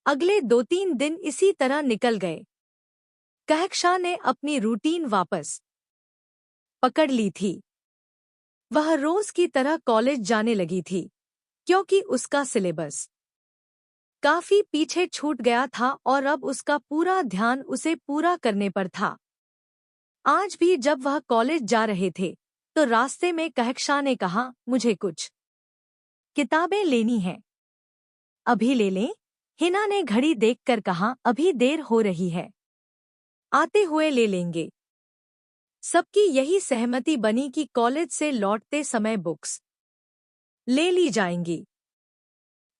अगले 2-3 दिन इसी तरह निकल गए। कहकशां ने अपनी रूटीन वापस पकड़ ली थी। वह रोज की तरह कॉलेज जाने लगी थी, क्योंकि उसका सिलेबस काफी पीछे छूट गया था और अब उसका पूरा ध्यान उसे पूरा करने पर था। आज भी जब वह कॉलेज जा रहे थे, तो रास्ते में कहकशां ने कहा, मुझे कुछ किताबें लेनी हैं। अभी ले लें? हिना ने घड़ी देखकर कहा, अभी देर हो रही है। आते हुए ले लेंगे। सबकी यही सहमति बनी कि कॉलेज से लौटते समय बुक्स ले ली जाएंगी।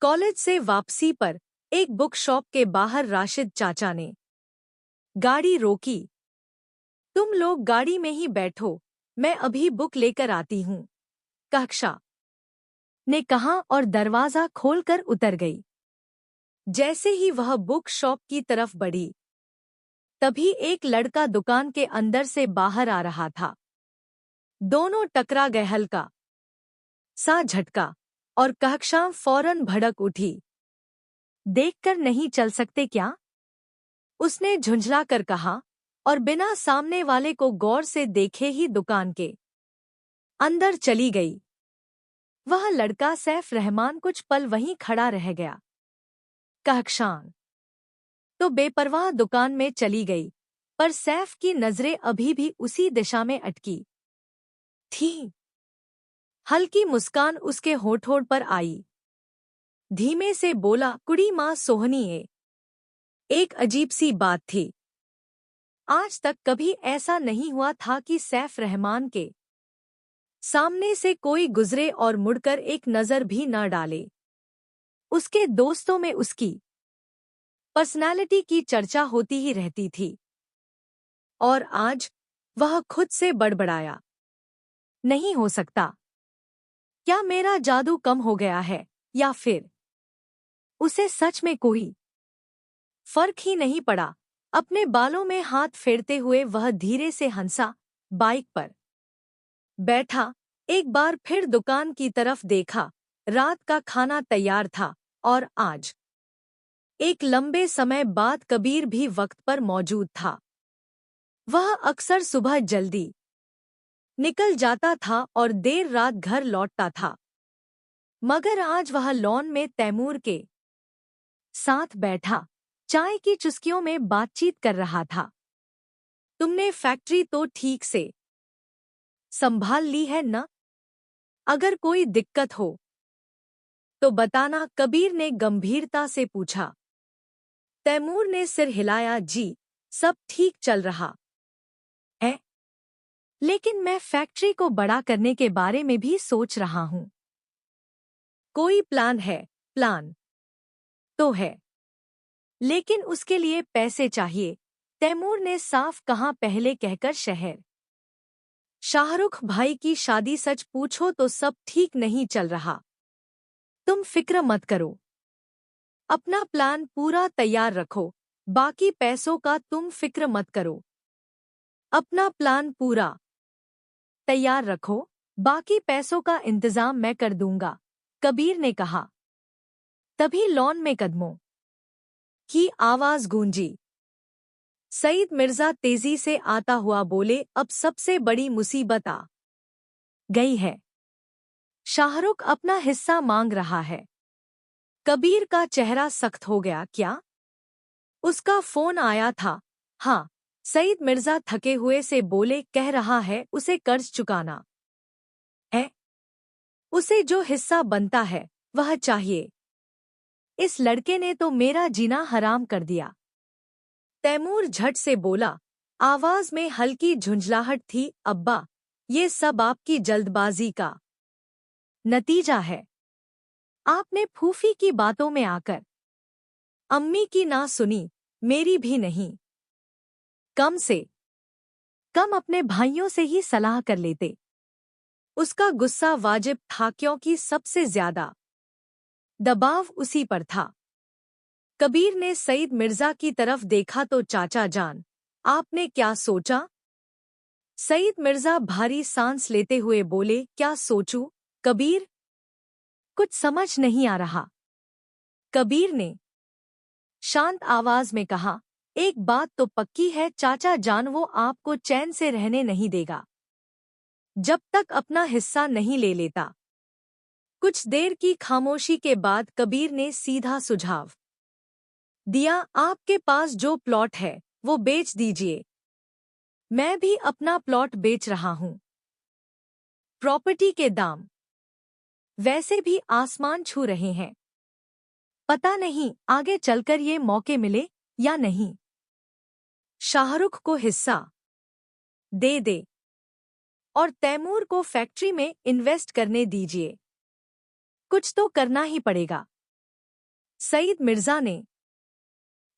कॉलेज से वापसी पर एक बुक शॉप के बाहर राशिद चाचा ने गाड़ी रोकी। तुम लोग गाड़ी में ही बैठो, मैं अभी बुक लेकर आती हूँ, कहकशां ने कहा और दरवाजा खोलकर उतर गई। जैसे ही वह बुक शॉप की तरफ बढ़ी, तभी एक लड़का दुकान के अंदर से बाहर आ रहा था। दोनों टकरा गए। हल्का सा झटका और कहकशां फौरन भड़क उठी। देखकर नहीं चल सकते क्या? उसने झुंझलाकर कहा और बिना सामने वाले को गौर से देखे ही दुकान के अंदर चली गई। वह लड़का सैफ रहमान कुछ पल वहीं खड़ा रह गया। कहकशां तो बेपरवाह दुकान में चली गई, पर सैफ की नजरें अभी भी उसी दिशा में अटकी थीं। हल्की मुस्कान उसके होठों पर आई। धीमे से बोला, कुड़ी माँ सोहनी है। एक अजीब सी बात थी। आज तक कभी ऐसा नहीं हुआ था कि सैफ रहमान के सामने से कोई गुजरे और मुड़कर एक नजर भी न डाले। उसके दोस्तों में उसकी पर्सनालिटी की चर्चा होती ही रहती थी, और आज वह खुद से बड़बड़ाया, नहीं हो सकता। क्या मेरा जादू कम हो गया है, या फिर उसे सच में कोई फर्क ही नहीं पड़ा? अपने बालों में हाथ फेरते हुए वह धीरे से हंसा, बाइक पर बैठा, एक बार फिर दुकान की तरफ देखा। रात का खाना तैयार था और आज एक लंबे समय बाद कबीर भी वक्त पर मौजूद था। वह अक्सर सुबह जल्दी निकल जाता था और देर रात घर लौटता था, मगर आज वह लॉन में तैमूर के साथ बैठा चाय की चुस्कियों में बातचीत कर रहा था। तुमने फैक्ट्री तो ठीक से संभाल ली है न? अगर कोई दिक्कत हो तो बताना, कबीर ने गंभीरता से पूछा। तैमूर ने सिर हिलाया, जी सब ठीक चल रहा है, लेकिन मैं फैक्ट्री को बड़ा करने के बारे में भी सोच रहा हूँ। कोई प्लान है? प्लान तो है, लेकिन उसके लिए पैसे चाहिए। तैमूर ने साफ कहा, पहले कहकर शहर शाहरुख भाई की शादी सच पूछो तो सब ठीक नहीं चल रहा। तुम फिक्र मत करो, अपना प्लान पूरा तैयार रखो, बाकी पैसों का तुम फिक्र मत करो। अपना प्लान पूरा तैयार रखो, बाकी पैसों का इंतजाम मैं कर दूंगा, कबीर ने कहा। तभी लॉन में कदमों की आवाज गूंजी। सईद मिर्जा तेजी से आता हुआ बोले, अब सबसे बड़ी मुसीबत आ गई है। शाहरुख अपना हिस्सा मांग रहा है। कबीर का चेहरा सख्त हो गया। क्या? उसका फोन आया था? हाँ, सईद मिर्जा थके हुए से बोले, कह रहा है उसे कर्ज चुकाना है, उसे जो हिस्सा बनता है वह चाहिए। इस लड़के ने तो मेरा जीना हराम कर दिया। तैमूर झट से बोला, आवाज में हल्की झुंझलाहट थी। अब्बा, ये सब आपकी जल्दबाजी का नतीजा है। आपने फूफी की बातों में आकर अम्मी की ना सुनी, मेरी भी नहीं। कम से कम अपने भाइयों से ही सलाह कर लेते। उसका गुस्सा वाजिब था, क्योंकि सबसे ज्यादा दबाव उसी पर था। कबीर ने सईद मिर्जा की तरफ देखा तो, चाचा जान, आपने क्या सोचा? सईद मिर्जा भारी सांस लेते हुए बोले, क्या सोचूं कबीर? कुछ समझ नहीं आ रहा। कबीर ने शांत आवाज में कहा, एक बात तो पक्की है चाचा जान, वो आपको चैन से रहने नहीं देगा जब तक अपना हिस्सा नहीं ले लेता। कुछ देर की खामोशी के बाद कबीर ने सीधा सुझाव दिया, आपके पास जो प्लॉट है वो बेच दीजिए। मैं भी अपना प्लॉट बेच रहा हूं। प्रॉपर्टी के दाम वैसे भी आसमान छू रहे हैं। पता नहीं आगे चलकर ये मौके मिले या नहीं। शाहरुख को हिस्सा दे दे और तैमूर को फैक्ट्री में इन्वेस्ट करने दीजिए। कुछ तो करना ही पड़ेगा। सईद मिर्जा ने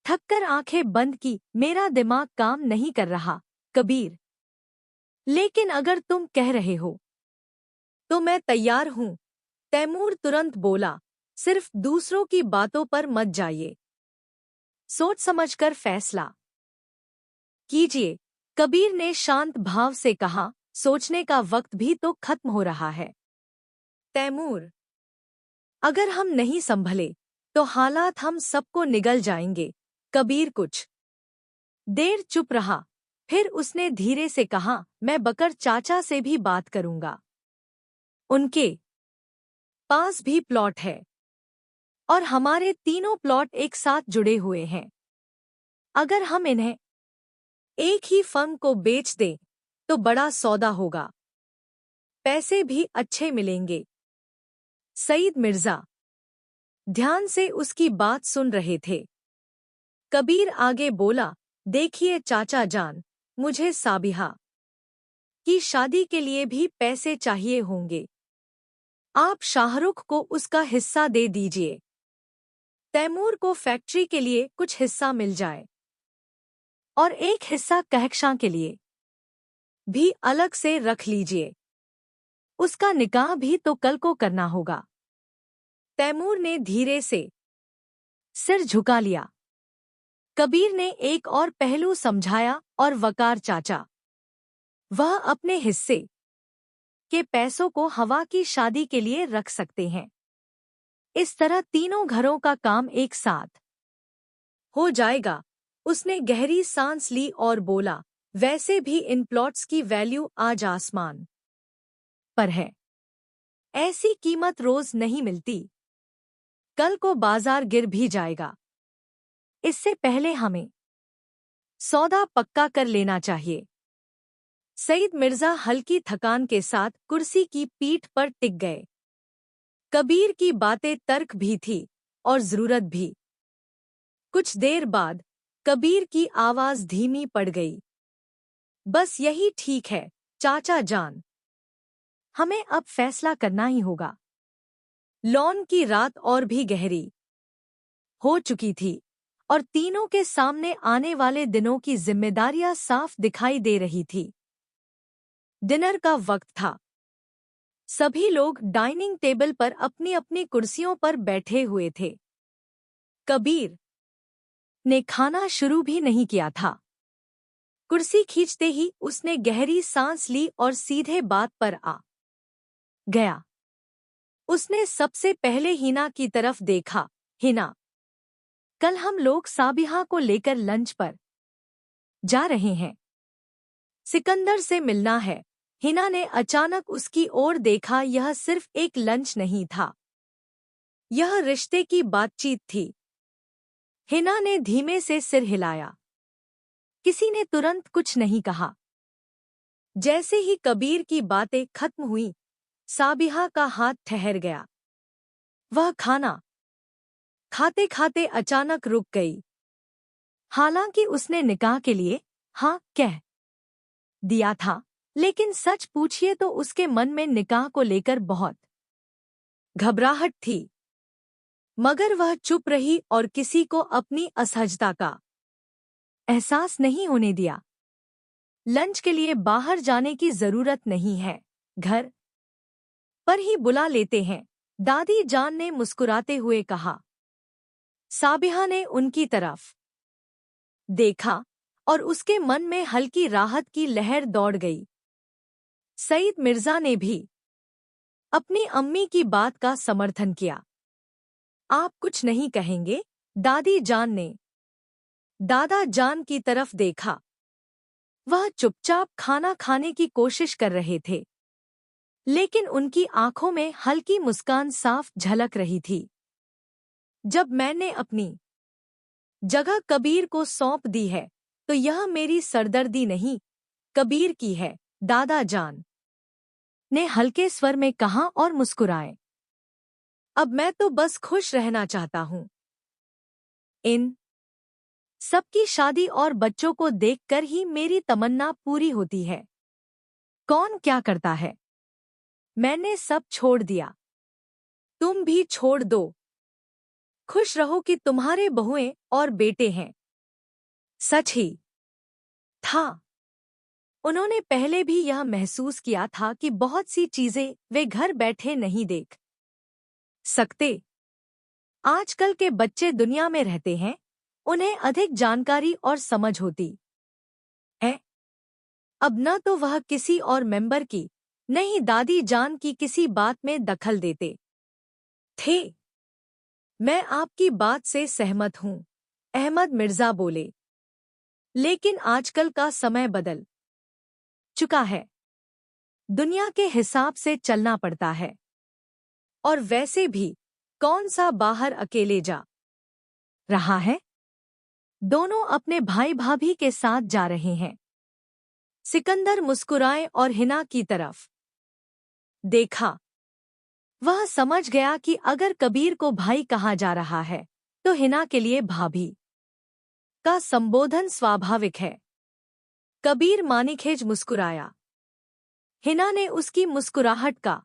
थककर आंखें बंद की, मेरा दिमाग काम नहीं कर रहा कबीर, लेकिन अगर तुम कह रहे हो तो मैं तैयार हूं। तैमूर तुरंत बोला, सिर्फ दूसरों की बातों पर मत जाइए, सोच समझकर फैसला कीजिए। कबीर ने शांत भाव से कहा, सोचने का वक्त भी तो खत्म हो रहा है तैमूर। अगर हम नहीं संभले तो हालात हम सबको निगल जाएंगे। कबीर कुछ देर चुप रहा, फिर उसने धीरे से कहा, मैं बकर चाचा से भी बात करूंगा। उनके पास भी प्लॉट है और हमारे तीनों प्लॉट एक साथ जुड़े हुए हैं। अगर हम इन्हें एक ही फर्म को बेच दें तो बड़ा सौदा होगा, पैसे भी अच्छे मिलेंगे। सईद मिर्जा ध्यान से उसकी बात सुन रहे थे। कबीर आगे बोला, देखिए चाचा जान, मुझे साबिहा की शादी के लिए भी पैसे चाहिए होंगे। आप शाहरुख को उसका हिस्सा दे दीजिए। तैमूर को फैक्ट्री के लिए कुछ हिस्सा मिल जाए और एक हिस्सा कहकशां के लिए भी अलग से रख लीजिए। उसका निकाह भी तो कल को करना होगा। तैमूर ने धीरे से सिर झुका लिया। कबीर ने एक और पहलू समझाया, और वकार चाचा, वह अपने हिस्से के पैसों को हवा की शादी के लिए रख सकते हैं। इस तरह तीनों घरों का काम एक साथ हो जाएगा। उसने गहरी सांस ली और बोला, वैसे भी इन प्लॉट्स की वैल्यू आज आसमान पर है। ऐसी कीमत रोज नहीं मिलती। कल को बाजार गिर भी जाएगा। इससे पहले हमें सौदा पक्का कर लेना चाहिए। सईद मिर्जा हल्की थकान के साथ कुर्सी की पीठ पर टिक गए। कबीर की बातें तर्क भी थी और जरूरत भी। कुछ देर बाद कबीर की आवाज धीमी पड़ गई, बस यही ठीक है चाचा जान, हमें अब फैसला करना ही होगा। लॉन की रात और भी गहरी हो चुकी थी और तीनों के सामने आने वाले दिनों की जिम्मेदारियां साफ दिखाई दे रही थी। डिनर का वक्त था। सभी लोग डाइनिंग टेबल पर अपनी अपनी कुर्सियों पर बैठे हुए थे। कबीर ने खाना शुरू भी नहीं किया था। कुर्सी खींचते ही उसने गहरी सांस ली और सीधे बात पर आ गया। उसने सबसे पहले हिना की तरफ देखा। हिना, कल हम लोग साबिहा को लेकर लंच पर जा रहे हैं। सिकंदर से मिलना है। हिना ने अचानक उसकी ओर देखा। यह सिर्फ एक लंच नहीं था, यह रिश्ते की बातचीत थी। हिना ने धीमे से सिर हिलाया। किसी ने तुरंत कुछ नहीं कहा। जैसे ही कबीर की बातें खत्म हुई, साबिहा का हाथ ठहर गया। वह खाना खाते खाते अचानक रुक गई। हालांकि उसने निकाह के लिए हाँ कह दिया था, लेकिन सच पूछिए तो उसके मन में निकाह को लेकर बहुत घबराहट थी। मगर वह चुप रही और किसी को अपनी असहजता का एहसास नहीं होने दिया। लंच के लिए बाहर जाने की जरूरत नहीं है, घर पर ही बुला लेते हैं, दादी जान ने मुस्कुराते हुए कहा। साबिहा ने उनकी तरफ देखा और उसके मन में हल्की राहत की लहर दौड़ गई। सईद मिर्जा ने भी अपनी अम्मी की बात का समर्थन किया। आप कुछ नहीं कहेंगे? दादी जान ने दादा जान की तरफ देखा। वह चुपचाप खाना खाने की कोशिश कर रहे थे, लेकिन उनकी आंखों में हल्की मुस्कान साफ झलक रही थी। जब मैंने अपनी जगह कबीर को सौंप दी है, तो यह मेरी सरदर्दी नहीं, कबीर की है, दादा जान ने हल्के स्वर में कहा और मुस्कुराए। अब मैं तो बस खुश रहना चाहता हूँ। इन सबकी शादी और बच्चों को देखकर ही मेरी तमन्ना पूरी होती है। कौन क्या करता है, मैंने सब छोड़ दिया। तुम भी छोड़ दो। खुश रहो कि तुम्हारे बहुएं और बेटे हैं। सच ही था। उन्होंने पहले भी यह महसूस किया था कि बहुत सी चीजें वे घर बैठे नहीं देख सकते। आजकल के बच्चे दुनिया में रहते हैं, उन्हें अधिक जानकारी और समझ होती है। अब न तो वह किसी और मेंबर की, न ही दादी जान की किसी बात में दखल देते थे। मैं आपकी बात से सहमत हूँ, अहमद मिर्जा बोले। लेकिन आजकल का समय बदल चुका है। दुनिया के हिसाब से चलना पड़ता है। और वैसे भी कौन सा बाहर अकेले जा रहा है? दोनों अपने भाई भाभी के साथ जा रहे हैं। सिकंदर मुस्कुराए और हिना की तरफ देखा। वह समझ गया कि अगर कबीर को भाई कहा जा रहा है, तो हिना के लिए भाभी का संबोधन स्वाभाविक है। कबीर मानिखेज मुस्कुराया। हिना ने उसकी मुस्कुराहट का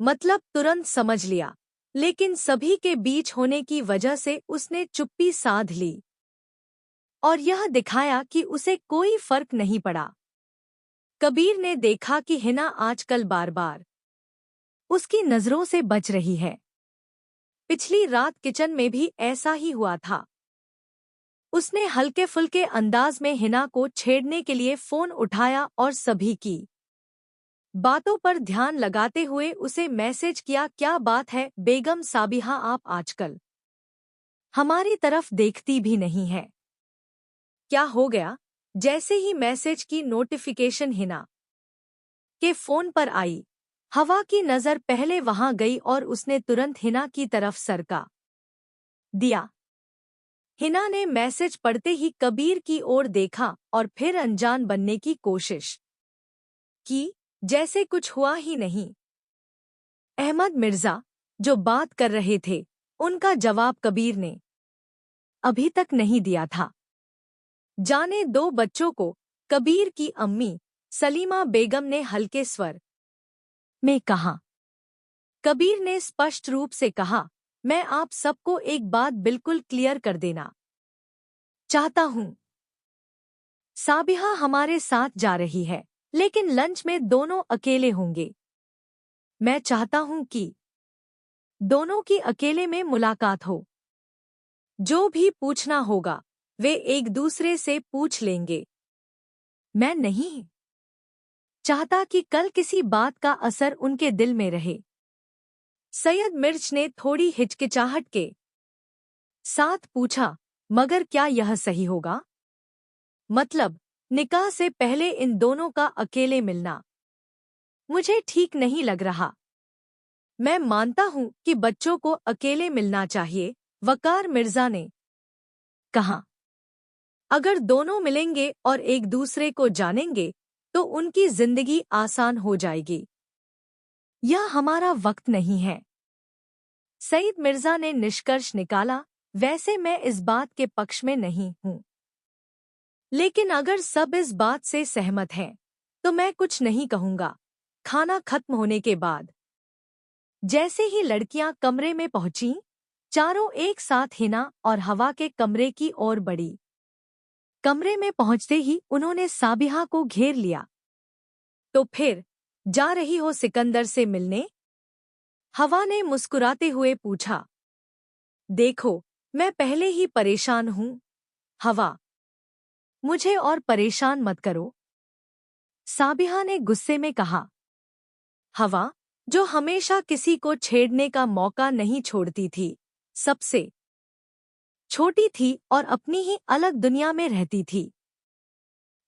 मतलब तुरंत समझ लिया, लेकिन सभी के बीच होने की वजह से उसने चुप्पी साध ली और यह दिखाया कि उसे कोई फर्क नहीं पड़ा। कबीर ने देखा कि हिना आजकल बार बार उसकी नजरों से बच रही है। पिछली रात किचन में भी ऐसा ही हुआ था। उसने हल्के फुल्के अंदाज में हिना को छेड़ने के लिए फोन उठाया और सभी की बातों पर ध्यान लगाते हुए उसे मैसेज किया, क्या बात है बेगम साबिहा, आप आजकल हमारी तरफ देखती भी नहीं है, क्या हो गया? जैसे ही मैसेज की नोटिफिकेशन हिना के फोन पर आई, हवा की नजर पहले वहां गई और उसने तुरंत हिना की तरफ सरका दिया। हिना ने मैसेज पढ़ते ही कबीर की ओर देखा और फिर अनजान बनने की कोशिश की, जैसे कुछ हुआ ही नहीं। अहमद मिर्जा, जो बात कर रहे थे, उनका जवाब कबीर ने अभी तक नहीं दिया था। जाने दो बच्चों को, कबीर की अम्मी सलीमा बेगम ने हल्के स्वर में कहा। कबीर ने स्पष्ट रूप से कहा, मैं आप सबको एक बात बिल्कुल क्लियर कर देना चाहता हूं। साबिहा हमारे साथ जा रही है, लेकिन लंच में दोनों अकेले होंगे। मैं चाहता हूं कि दोनों की अकेले में मुलाकात हो। जो भी पूछना होगा वे एक दूसरे से पूछ लेंगे। मैं नहीं चाहता कि कल किसी बात का असर उनके दिल में रहे। सैयद मिर्च ने थोड़ी हिचकिचाहट के साथ पूछा, मगर क्या यह सही होगा? मतलब निकाह से पहले इन दोनों का अकेले मिलना मुझे ठीक नहीं लग रहा। मैं मानता हूं कि बच्चों को अकेले मिलना चाहिए, वकार मिर्जा ने कहा। अगर दोनों मिलेंगे और एक दूसरे को जानेंगे तो उनकी जिंदगी आसान हो जाएगी। यह हमारा वक्त नहीं है। सईद मिर्जा ने निष्कर्ष निकाला। वैसे मैं इस बात के पक्ष में नहीं हूँ, लेकिन अगर सब इस बात से सहमत हैं, तो मैं कुछ नहीं कहूँगा। खाना खत्म होने के बाद जैसे ही लड़कियां कमरे में पहुंचीं, चारों एक साथ हिना और हवा के कमरे की ओर बढ़ी। कमरे में पहुंचते ही उन्होंने साबिहा को घेर लिया। तो फिर जा रही हो सिकंदर से मिलने? हवा ने मुस्कुराते हुए पूछा। देखो, मैं पहले ही परेशान हूँ हवा, मुझे और परेशान मत करो, साबिहा ने गुस्से में कहा। हवा, जो हमेशा किसी को छेड़ने का मौका नहीं छोड़ती थी, सबसे छोटी थी और अपनी ही अलग दुनिया में रहती थी।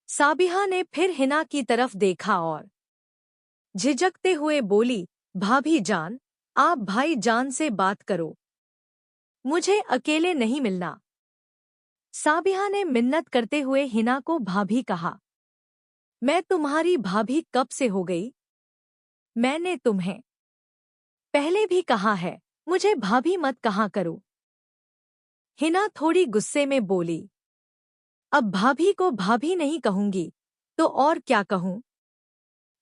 साबिहा ने फिर हिना की तरफ देखा और झिझकते हुए बोली, भाभी जान, आप भाई जान से बात करो, मुझे अकेले नहीं मिलना। साबिहा ने मिन्नत करते हुए हिना को भाभी कहा। मैं तुम्हारी भाभी कब से हो गई? मैंने तुम्हें पहले भी कहा है, मुझे भाभी मत कहा करो। हिना थोड़ी गुस्से में बोली। अब भाभी को भाभी नहीं कहूंगी तो और क्या कहूं?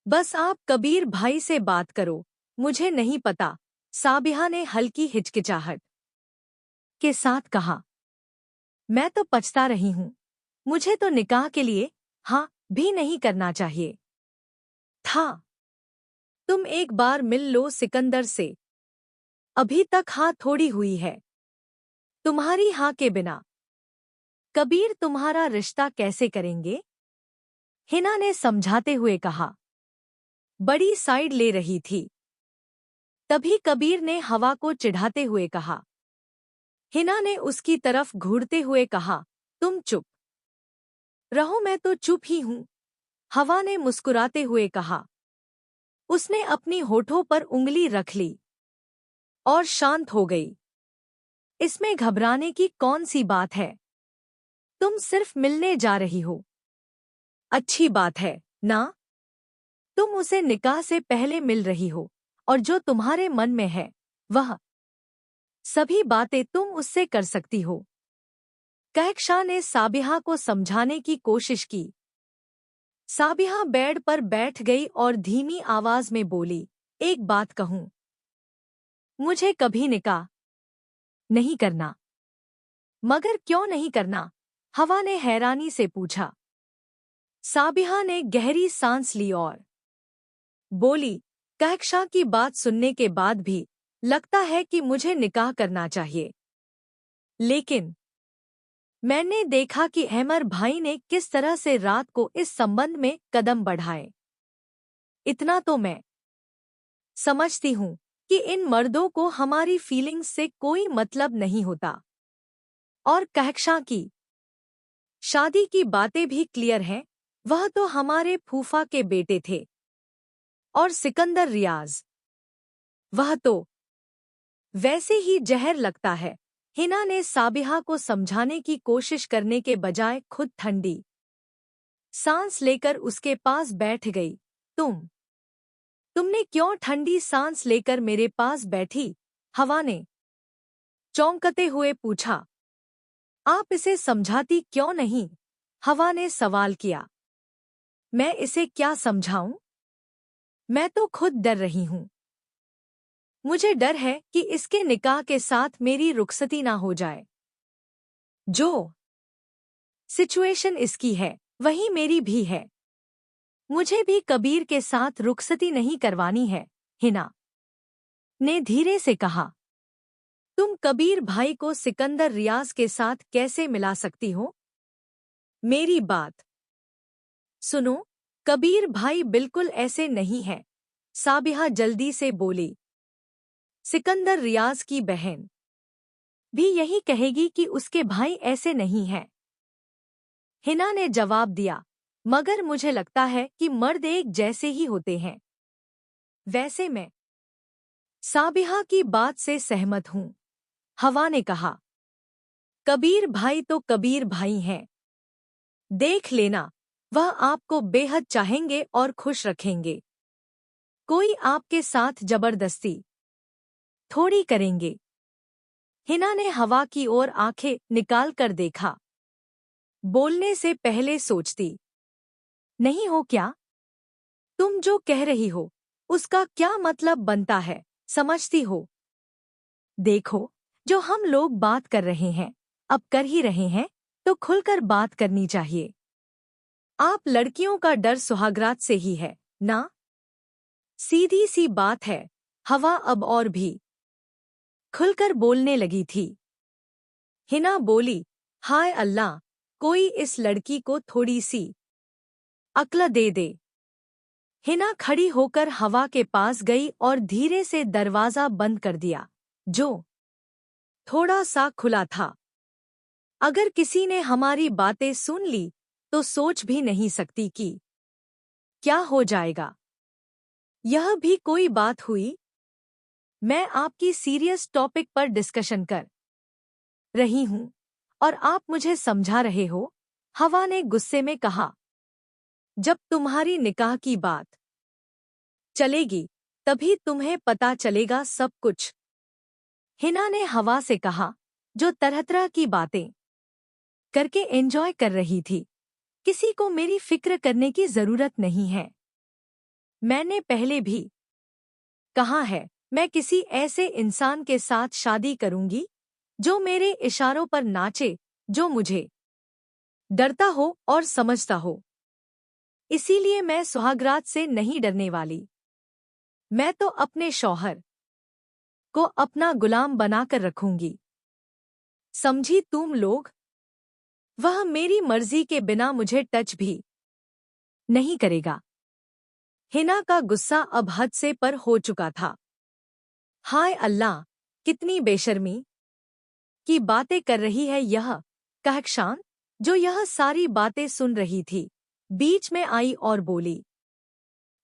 बस आप कबीर भाई से बात करो, मुझे नहीं पता। साबिहा ने हल्की हिचकिचाहट के साथ कहा। मैं तो पछता रही हूं, मुझे तो निकाह के लिए हाँ भी नहीं करना चाहिए था। तुम एक बार मिल लो सिकंदर से, अभी तक हाँ थोड़ी हुई है। तुम्हारी हाँ के बिना कबीर तुम्हारा रिश्ता कैसे करेंगे? हिना ने समझाते हुए कहा। बड़ी साइड ले रही थी। तभी कबीर ने हवा को चिढ़ाते हुए कहा। हिना ने उसकी तरफ घूरते हुए कहा, तुम चुप रहो, मैं तो चुप ही हूं। हवा ने मुस्कुराते हुए कहा। उसने अपनी होठों पर उंगली रख ली और शांत हो गई। इसमें घबराने की कौन सी बात है? तुम सिर्फ मिलने जा रही हो। अच्छी बात है ना? तुम उसे निकाह से पहले मिल रही हो और जो तुम्हारे मन में है वह सभी बातें तुम उससे कर सकती हो। कहकशां ने साबिहा को समझाने की कोशिश की। साबिहा बेड पर बैठ गई और धीमी आवाज में बोली, एक बात कहूं, मुझे कभी निकाह नहीं करना। मगर क्यों नहीं करना? हवा ने हैरानी से पूछा। साबिहा ने गहरी सांस ली और बोली, कहकशां की बात सुनने के बाद भी लगता है कि मुझे निकाह करना चाहिए, लेकिन मैंने देखा कि अहमर भाई ने किस तरह से रात को इस संबंध में कदम बढ़ाए। इतना तो मैं समझती हूँ कि इन मर्दों को हमारी फीलिंग्स से कोई मतलब नहीं होता। और कहकशां की शादी की बातें भी क्लियर हैं, वह तो हमारे फूफा के बेटे थे। और सिकंदर रियाज, वह तो वैसे ही जहर लगता है। हिना ने साबिहा को समझाने की कोशिश करने के बजाय खुद ठंडी सांस लेकर उसके पास बैठ गई। तुमने क्यों ठंडी सांस लेकर मेरे पास बैठी? हवा ने चौंकते हुए पूछा। आप इसे समझाती क्यों नहीं? हवा ने सवाल किया। मैं इसे क्या समझाऊं? मैं तो खुद डर रही हूं। मुझे डर है कि इसके निकाह के साथ मेरी रुखसती ना हो जाए। जो सिचुएशन इसकी है वही मेरी भी है। मुझे भी कबीर के साथ रुखसती नहीं करवानी है। हिना ने धीरे से कहा। तुम कबीर भाई को सिकंदर रियाज के साथ कैसे मिला सकती हो? मेरी बात सुनो, कबीर भाई बिल्कुल ऐसे नहीं है। साबिहा जल्दी से बोली। सिकंदर रियाज की बहन भी यही कहेगी कि उसके भाई ऐसे नहीं हैं। हिना ने जवाब दिया, मगर मुझे लगता है कि मर्द एक जैसे ही होते हैं। वैसे मैं साबिहा की बात से सहमत हूँ। हवा ने कहा। कबीर भाई तो कबीर भाई हैं। देख लेना, वह आपको बेहद चाहेंगे और खुश रखेंगे। कोई आपके साथ जबरदस्ती थोड़ी करेंगे। हिना ने हवा की ओर आंखें निकाल कर देखा। बोलने से पहले सोचती नहीं हो क्या? तुम जो कह रही हो उसका क्या मतलब बनता है, समझती हो? देखो, जो हम लोग बात कर रहे हैं, अब कर ही रहे हैं, तो खुलकर बात करनी चाहिए। आप लड़कियों का डर सुहागरात से ही है ना? सीधी सी बात है। हवा अब और भी खुलकर बोलने लगी थी। हिना बोली, हाय अल्लाह, कोई इस लड़की को थोड़ी सी अक्ल दे दे। हिना खड़ी होकर हवा के पास गई और धीरे से दरवाजा बंद कर दिया, जो थोड़ा सा खुला था। अगर किसी ने हमारी बातें सुन ली तो सोच भी नहीं सकती कि क्या हो जाएगा। यह भी कोई बात हुई? मैं आपकी सीरियस टॉपिक पर डिस्कशन कर रही हूँ और आप मुझे समझा रहे हो, हवा ने गुस्से में कहा। जब तुम्हारी निकाह की बात चलेगी तभी तुम्हें पता चलेगा सब कुछ। हिना ने हवा से कहा, जो तरह तरह की बातें करके एंजॉय कर रही थी। किसी को मेरी फिक्र करने की जरूरत नहीं है। मैंने पहले भी कहा है, मैं किसी ऐसे इंसान के साथ शादी करूंगी जो मेरे इशारों पर नाचे, जो मुझे डरता हो और समझता हो। इसीलिए मैं सुहागरात से नहीं डरने वाली। मैं तो अपने शौहर को अपना गुलाम बनाकर रखूंगी। समझी तुम लोग? वह मेरी मर्जी के बिना मुझे टच भी नहीं करेगा। हिना का गुस्सा अब हद से पर हो चुका था। हाय अल्लाह, कितनी बेशर्मी की बातें कर रही है यह। कहकशान, जो यह सारी बातें सुन रही थी, बीच में आई और बोली,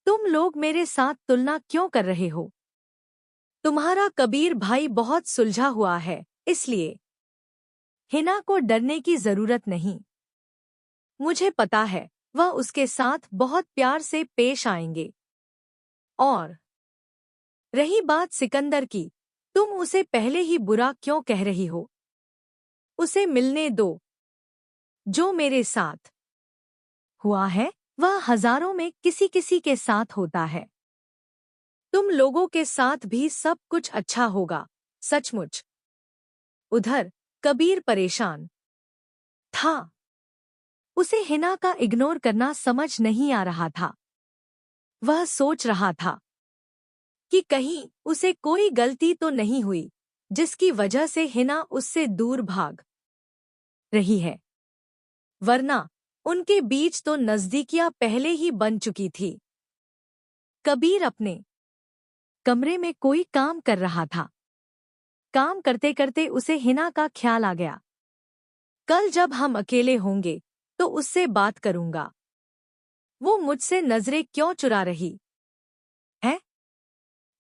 तुम लोग मेरे साथ तुलना क्यों कर रहे हो? तुम्हारा कबीर भाई बहुत सुलझा हुआ है, इसलिए हिना को डरने की जरूरत नहीं। मुझे पता है वह उसके साथ बहुत प्यार से पेश आएंगे। और रही बात सिकंदर की, तुम उसे पहले ही बुरा क्यों कह रही हो? उसे मिलने दो। जो मेरे साथ हुआ है वह हजारों में किसी किसी के साथ होता है। तुम लोगों के साथ भी सब कुछ अच्छा होगा, सचमुच। उधर कबीर परेशान था। उसे हिना का इग्नोर करना समझ नहीं आ रहा था। वह सोच रहा था कि कहीं उसे कोई गलती तो नहीं हुई जिसकी वजह से हिना उससे दूर भाग रही है, वरना उनके बीच तो नजदीकियां पहले ही बन चुकी थी। कबीर अपने कमरे में कोई काम कर रहा था। काम करते करते उसे हिना का ख्याल आ गया। कल जब हम अकेले होंगे तो उससे बात करूंगा। वो मुझसे नजरें क्यों चुरा रही है?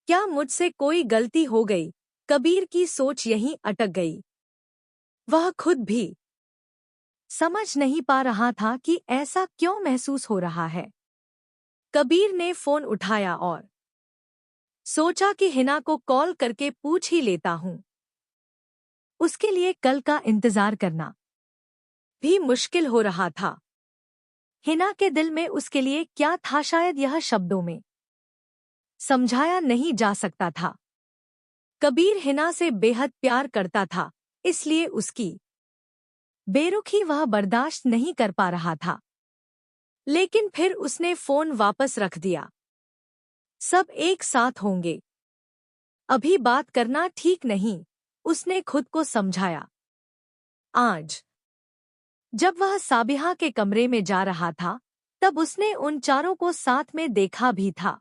क्या मुझसे कोई गलती हो गई? कबीर की सोच यहीं अटक गई। वह खुद भी समझ नहीं पा रहा था कि ऐसा क्यों महसूस हो रहा है। कबीर ने फोन उठाया और सोचा कि हिना को कॉल करके पूछ ही लेता हूं। उसके लिए कल का इंतजार करना भी मुश्किल हो रहा था। हिना के दिल में उसके लिए क्या था, शायद यह शब्दों में समझाया नहीं जा सकता था। कबीर हिना से बेहद प्यार करता था, इसलिए उसकी बेरुखी वह बर्दाश्त नहीं कर पा रहा था। लेकिन फिर उसने फोन वापस रख दिया। सब एक साथ होंगे, अभी बात करना ठीक नहीं, उसने खुद को समझाया। आज जब वह साबिहा के कमरे में जा रहा था तब उसने उन चारों को साथ में देखा भी था।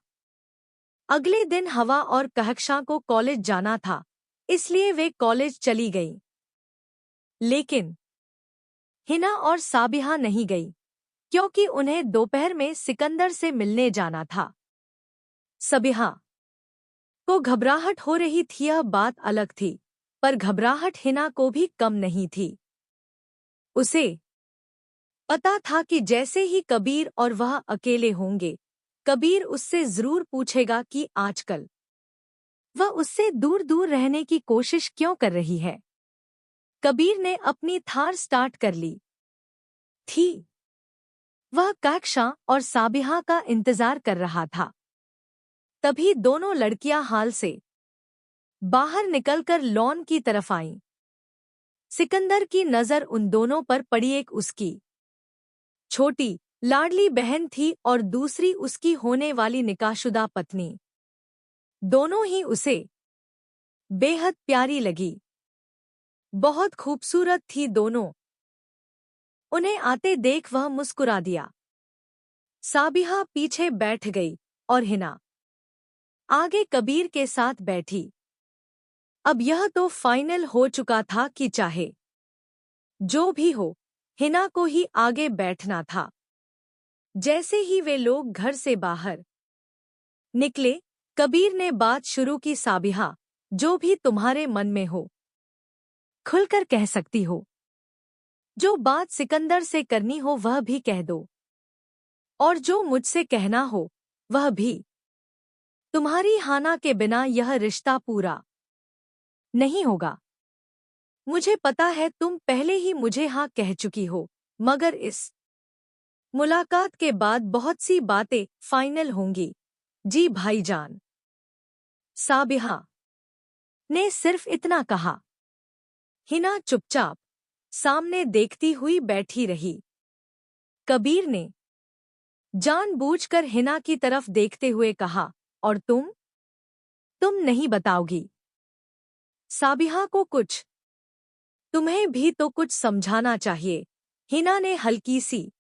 अगले दिन हवा और कहकशां को कॉलेज जाना था, इसलिए वे कॉलेज चली गईं। लेकिन हिना और साबिहा नहीं गई, क्योंकि उन्हें दोपहर में सिकंदर से मिलने जाना था। साबिहा को घबराहट हो रही थी, यह बात अलग थी, पर घबराहट हिना को भी कम नहीं थी। उसे पता था कि जैसे ही कबीर और वह अकेले होंगे, कबीर उससे जरूर पूछेगा कि आजकल वह उससे दूर दूर रहने की कोशिश क्यों कर रही है। कबीर ने अपनी थार स्टार्ट कर ली थी। वह कहकशां और साबिहा का इंतजार कर रहा था। तभी दोनों लड़कियां हाल से बाहर निकलकर लॉन की तरफ आईं। सिकंदर की नजर उन दोनों पर पड़ी। एक उसकी छोटी लाडली बहन थी और दूसरी उसकी होने वाली निकाहशुदा पत्नी। दोनों ही उसे बेहद प्यारी लगी। बहुत खूबसूरत थी दोनों। उन्हें आते देख वह मुस्कुरा दिया। साबिहा पीछे बैठ गई और हिना आगे कबीर के साथ बैठी। अब यह तो फाइनल हो चुका था कि चाहे जो भी हो, हिना को ही आगे बैठना था। जैसे ही वे लोग घर से बाहर निकले, कबीर ने बात शुरू की। साबिहा, जो भी तुम्हारे मन में हो, खुलकर कह सकती हो। जो बात सिकंदर से करनी हो वह भी कह दो, और जो मुझसे कहना हो वह भी। तुम्हारी हाना के बिना यह रिश्ता पूरा नहीं होगा। मुझे पता है तुम पहले ही मुझे हाँ कह चुकी हो, मगर इस मुलाकात के बाद बहुत सी बातें फाइनल होंगी। जी भाईजान। साबिहा ने सिर्फ इतना कहा। हिना चुपचाप सामने देखती हुई बैठी रही। कबीर ने जानबूझकर हिना की तरफ देखते हुए कहा, और तुम नहीं बताओगी? साबिहा को कुछ, तुम्हें भी तो कुछ समझाना चाहिए। हिना ने हल्की सी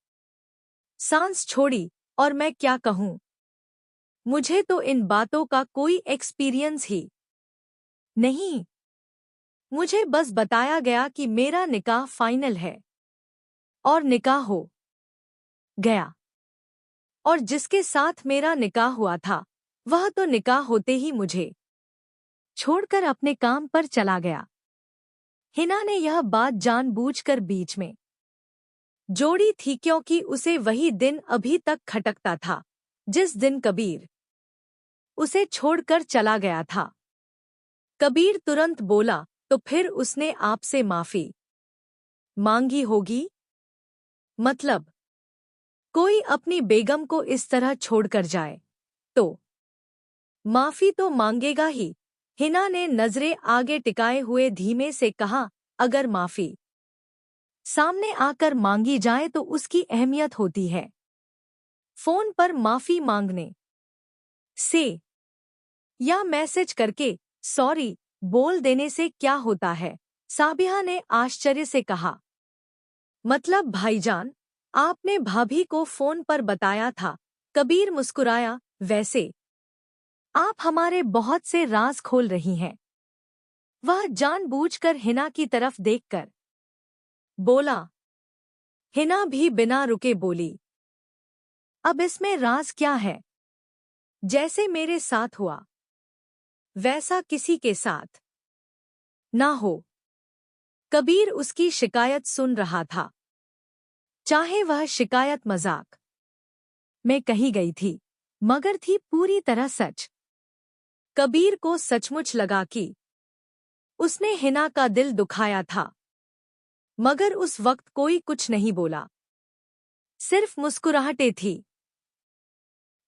सांस छोड़ी, और मैं क्या कहूँ? मुझे तो इन बातों का कोई एक्सपीरियंस ही नहीं। मुझे बस बताया गया कि मेरा निकाह फाइनल है, और निकाह हो गया। और जिसके साथ मेरा निकाह हुआ था वह तो निकाह होते ही मुझे छोड़कर अपने काम पर चला गया। हिना ने यह बात जानबूझकर बीच में जोड़ी थी, क्योंकि उसे वही दिन अभी तक खटकता था जिस दिन कबीर उसे छोड़कर चला गया था। कबीर तुरंत बोला, तो फिर उसने आपसे माफी मांगी होगी? मतलब कोई अपनी बेगम को इस तरह छोड़कर जाए तो माफी तो मांगेगा ही। हिना ने नजरें आगे टिकाए हुए धीमे से कहा, अगर माफी सामने आकर मांगी जाए तो उसकी अहमियत होती है। फोन पर माफी मांगने से या मैसेज करके सॉरी बोल देने से क्या होता है? साबिहा ने आश्चर्य से कहा। मतलब भाईजान, आपने भाभी को फोन पर बताया था। कबीर मुस्कुराया, वैसे आप हमारे बहुत से राज खोल रही हैं। वह जानबूझकर हिना की तरफ देखकर बोला। हिना भी बिना रुके बोली, अब इसमें राज क्या है? जैसे मेरे साथ हुआ वैसा किसी के साथ ना हो। कबीर उसकी शिकायत सुन रहा था, चाहे वह शिकायत मजाक में कही गई थी, मगर थी पूरी तरह सच। कबीर को सचमुच लगा कि उसने हिना का दिल दुखाया था, मगर उस वक्त कोई कुछ नहीं बोला। सिर्फ मुस्कुराहटें थी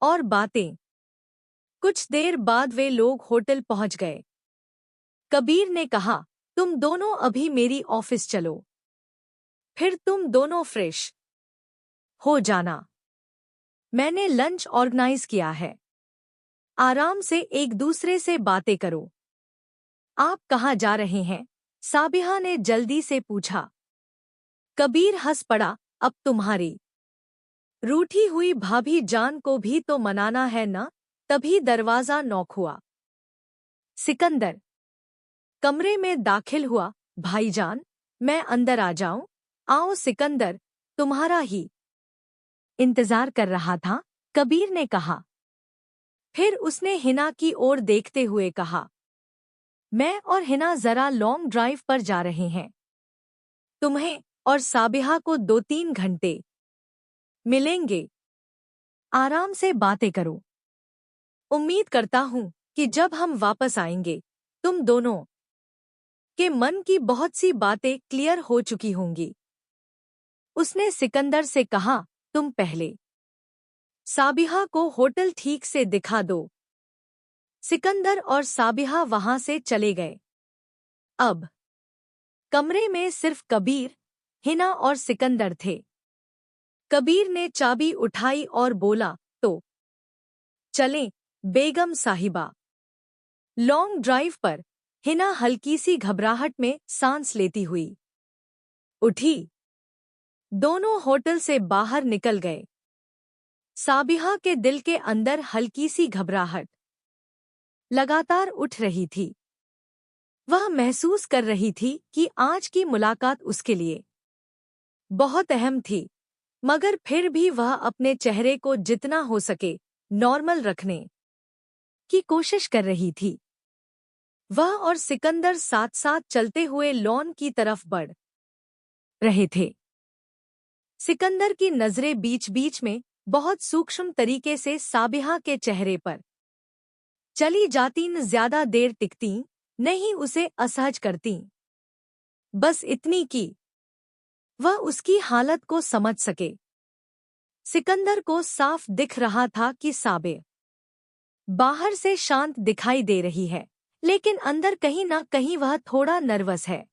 और बातें। कुछ देर बाद वे लोग होटल पहुंच गए। कबीर ने कहा, तुम दोनों अभी मेरी ऑफिस चलो, फिर तुम दोनों फ्रेश हो जाना। मैंने लंच ऑर्गेनाइज किया है। आराम से एक दूसरे से बातें करो। आप कहाँ जा रहे हैं? साबिहा ने जल्दी से पूछा। कबीर हंस पड़ा, अब तुम्हारी रूठी हुई भाभी जान को भी तो मनाना है ना? तभी दरवाजा नॉक हुआ। सिकंदर कमरे में दाखिल हुआ। भाईजान, मैं अंदर आ जाऊं? आओ सिकंदर, तुम्हारा ही इंतजार कर रहा था, कबीर ने कहा। फिर उसने हिना की ओर देखते हुए कहा, मैं और हिना जरा लॉन्ग ड्राइव पर जा रहे हैं। तुम्हें और साबिहा को 2-3 घंटे मिलेंगे। आराम से बातें करो। उम्मीद करता हूं कि जब हम वापस आएंगे तुम दोनों के मन की बहुत सी बातें क्लियर हो चुकी होंगी। उसने सिकंदर से कहा, तुम पहले साबिहा को होटल ठीक से दिखा दो। सिकंदर और साबिहा वहां से चले गए। अब कमरे में सिर्फ कबीर, हिना और सिकंदर थे। कबीर ने चाबी उठाई और बोला, तो चलें बेगम साहिबा। लॉन्ग ड्राइव पर हिना हल्की सी घबराहट में सांस लेती हुई उठी। दोनों होटल से बाहर निकल गए। साबिहा के दिल के अंदर हल्की सी घबराहट लगातार उठ रही थी। वह महसूस कर रही थी कि आज की मुलाकात उसके लिए बहुत अहम थी, मगर फिर भी वह अपने चेहरे को जितना हो सके नॉर्मल रखने की कोशिश कर रही थी। वह और सिकंदर साथ साथ चलते हुए लॉन की तरफ बढ़ रहे थे। सिकंदर की नजरें बीच बीच में बहुत सूक्ष्म तरीके से साबिहा के चेहरे पर चली जाती, न ज्यादा देर टिकती, नहीं उसे असहज करती, बस इतनी कि वह उसकी हालत को समझ सके। सिकंदर को साफ दिख रहा था कि साबे बाहर से शांत दिखाई दे रही है, लेकिन अंदर कहीं ना कहीं वह थोड़ा नर्वस है।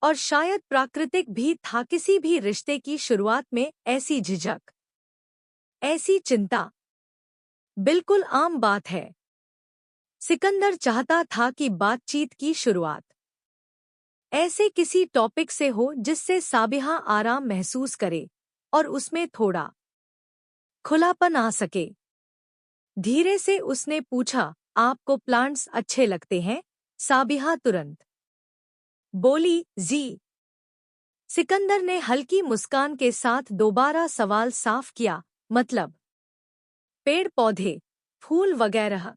और शायद प्राकृतिक भी था। किसी भी रिश्ते की शुरुआत में ऐसी झिझक, ऐसी चिंता बिल्कुल आम बात है। सिकंदर चाहता था कि बातचीत की शुरुआत ऐसे किसी टॉपिक से हो जिससे साबिहा आराम महसूस करे और उसमें थोड़ा खुलापन आ सके। धीरे से उसने पूछा, आपको प्लांट्स अच्छे लगते हैं? साबिहा तुरंत बोली, जी। सिकंदर ने हल्की मुस्कान के साथ दोबारा सवाल साफ किया, मतलब पेड़ पौधे, फूल वगैरह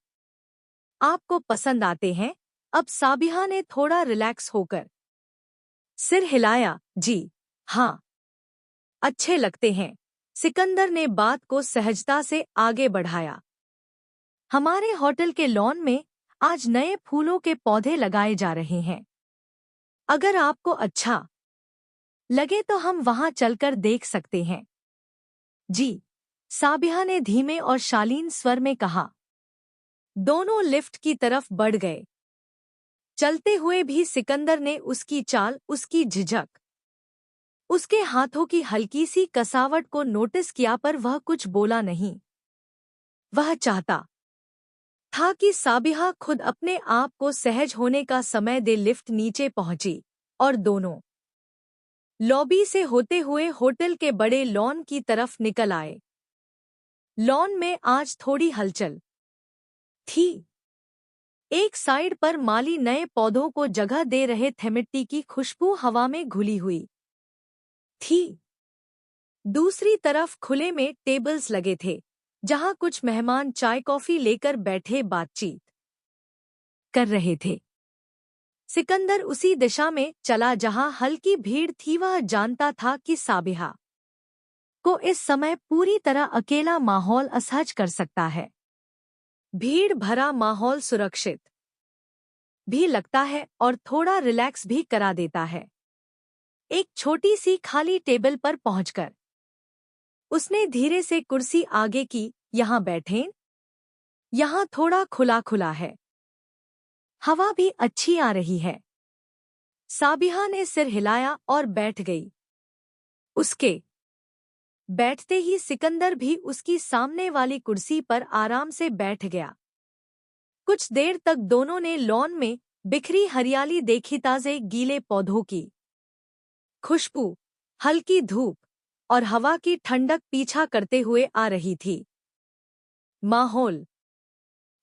आपको पसंद आते हैं? अब साबिहा ने थोड़ा रिलैक्स होकर सिर हिलाया, जी हाँ, अच्छे लगते हैं। सिकंदर ने बात को सहजता से आगे बढ़ाया, हमारे होटल के लॉन में आज नए फूलों के पौधे लगाए जा रहे हैं। अगर आपको अच्छा लगे तो हम वहां चलकर देख सकते हैं। जी, साबिहा ने धीमे और शालीन स्वर में कहा। दोनों लिफ्ट की तरफ बढ़ गए। चलते हुए भी सिकंदर ने उसकी चाल, उसकी झिझक, उसके हाथों की हल्की सी कसावट को नोटिस किया, पर वह कुछ बोला नहीं। वह चाहता था कि साबिहा खुद अपने आप को सहज होने का समय दे। लिफ्ट नीचे पहुंची और दोनों लॉबी से होते हुए होटल के बड़े लॉन की तरफ निकल आए। लॉन में आज थोड़ी हलचल थी। एक साइड पर माली नए पौधों को जगह दे रहे थे, मिट्टी की खुशबू हवा में घुली हुई थी। दूसरी तरफ खुले में टेबल्स लगे थे, जहां कुछ मेहमान चाय कॉफी लेकर बैठे बातचीत कर रहे थे। सिकंदर उसी दिशा में चला जहां हल्की भीड़ थी। वह जानता था कि साबिहा को इस समय पूरी तरह अकेला माहौल असहज कर सकता है। भीड़ भरा माहौल सुरक्षित भी लगता है और थोड़ा रिलैक्स भी करा देता है। एक छोटी सी खाली टेबल पर पहुंचकर उसने धीरे से कुर्सी आगे की, यहाँ बैठें, यहाँ थोड़ा खुला खुला है, हवा भी अच्छी आ रही है। साबिहा ने सिर हिलाया और बैठ गई। उसके बैठते ही सिकंदर भी उसकी सामने वाली कुर्सी पर आराम से बैठ गया। कुछ देर तक दोनों ने लॉन में बिखरी हरियाली देखी, ताजे गीले पौधों की खुशबू, हल्की धूप और हवा की ठंडक पीछा करते हुए आ रही थी। माहौल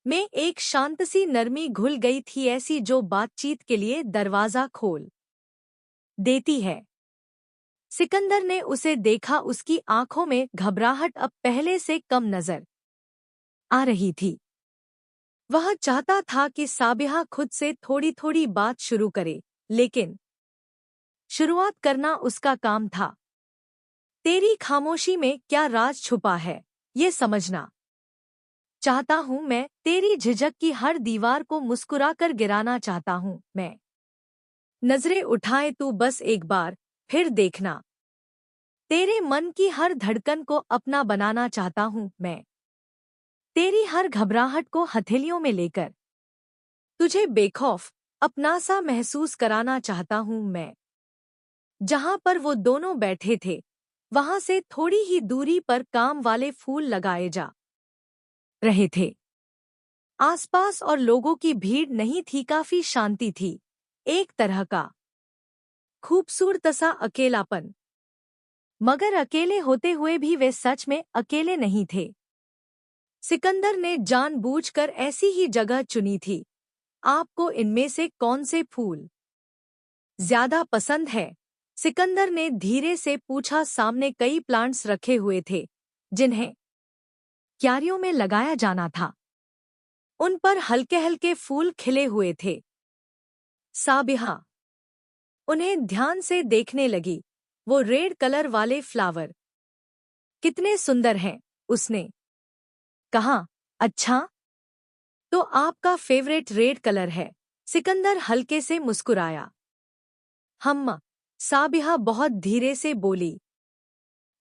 में एक शांत सी नरमी घुल गई थी, ऐसी जो बातचीत के लिए दरवाजा खोल देती है। सिकंदर ने उसे देखा। उसकी आंखों में घबराहट अब पहले से कम नजर आ रही थी। वह चाहता था कि साबिहा खुद से थोड़ी थोड़ी बात शुरू करे, लेकिन शुरुआत करना उसका काम था। तेरी खामोशी में क्या राज छुपा है, ये समझना चाहता हूँ मैं। तेरी झिझक की हर दीवार को मुस्कुराकर गिराना चाहता हूँ मैं। नजरें उठाए तू बस एक बार, फिर देखना। तेरे मन की हर धड़कन को अपना बनाना चाहता हूँ मैं। तेरी हर घबराहट को हथेलियों में लेकर तुझे बेखौफ अपना सा महसूस कराना चाहता हूँ मैं। जहां पर वो दोनों बैठे थे, वहां से थोड़ी ही दूरी पर काम वाले फूल लगाए जा रहे थे। आसपास और लोगों की भीड़ नहीं थी, काफी शांति थी। एक तरह का खूबसूरत सा अकेलापन, मगर अकेले होते हुए भी वे सच में अकेले नहीं थे। सिकंदर ने जानबूझकर ऐसी ही जगह चुनी थी। आपको इनमें से कौन से फूल ज्यादा पसंद है? सिकंदर ने धीरे से पूछा। सामने कई प्लांट्स रखे हुए थे जिन्हें क्यारियों में लगाया जाना था। उन पर हल्के हल्के फूल खिले हुए थे। साबिहा उन्हें ध्यान से देखने लगी। वो रेड कलर वाले फ्लावर कितने सुंदर हैं, उसने कहा। अच्छा, तो आपका फेवरेट रेड कलर है? सिकंदर हल्के से मुस्कुराया। हम्मा, साबिहा बहुत धीरे से बोली।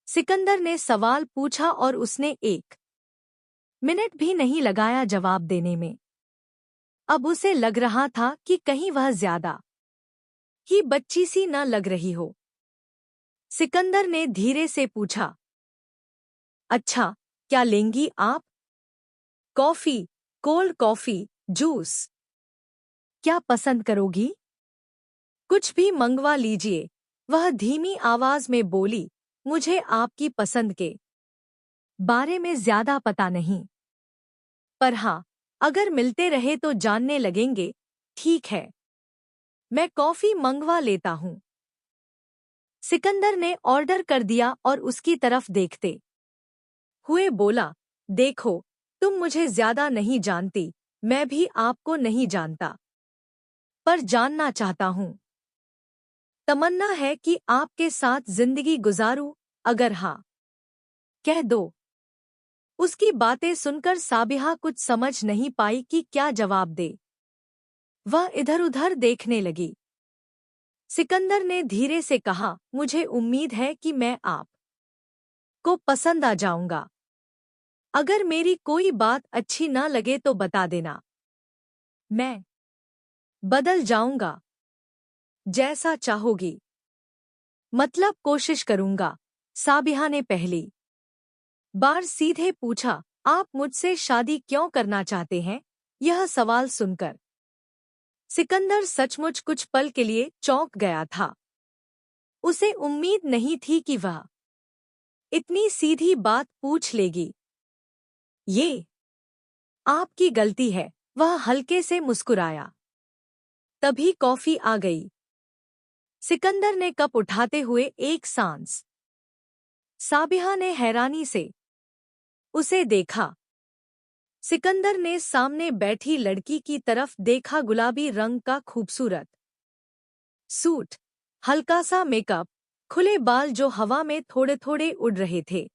सिकंदर ने सवाल पूछा और उसने 1 मिनट भी नहीं लगाया जवाब देने में। अब उसे लग रहा था कि कहीं वह ज्यादा ही बच्ची सी न लग रही हो। सिकंदर ने धीरे से पूछा, अच्छा, क्या लेंगी आप? कॉफी, कोल्ड कॉफी, जूस, क्या पसंद करोगी? कुछ भी मंगवा लीजिए, वह धीमी आवाज में बोली। मुझे आपकी पसंद के बारे में ज्यादा पता नहीं, पर हाँ, अगर मिलते रहे तो जानने लगेंगे। ठीक है, मैं कॉफी मंगवा लेता हूँ। सिकंदर ने ऑर्डर कर दिया और उसकी तरफ देखते हुए बोला, देखो, तुम मुझे ज्यादा नहीं जानती, मैं भी आपको नहीं जानता, पर जानना चाहता हूँ। तमन्ना है कि आपके साथ जिंदगी गुजारूं, अगर हाँ कह दो। उसकी बातें सुनकर साबिहा कुछ समझ नहीं पाई कि क्या जवाब दे। वह इधर-उधर देखने लगी। सिकंदर ने धीरे से कहा, मुझे उम्मीद है कि मैं आप को पसंद आ जाऊंगा। अगर मेरी कोई बात अच्छी न लगे तो बता देना, मैं बदल जाऊंगा। जैसा चाहोगी। मतलब कोशिश करूंगा। साबिहा ने पहली बार सीधे पूछा, आप मुझसे शादी क्यों करना चाहते हैं? यह सवाल सुनकर सिकंदर सचमुच कुछ पल के लिए चौंक गया था। उसे उम्मीद नहीं थी कि वह इतनी सीधी बात पूछ लेगी। ये आपकी गलती है, वह हल्के से मुस्कुराया। तभी कॉफी आ गई। सिकंदर ने कप उठाते हुए एक सांस। साबिहा ने हैरानी से उसे देखा। सिकंदर ने सामने बैठी लड़की की तरफ देखा। गुलाबी रंग का खूबसूरत सूट, हल्का सा मेकअप, खुले बाल जो हवा में थोड़े थोड़े उड़ रहे थे,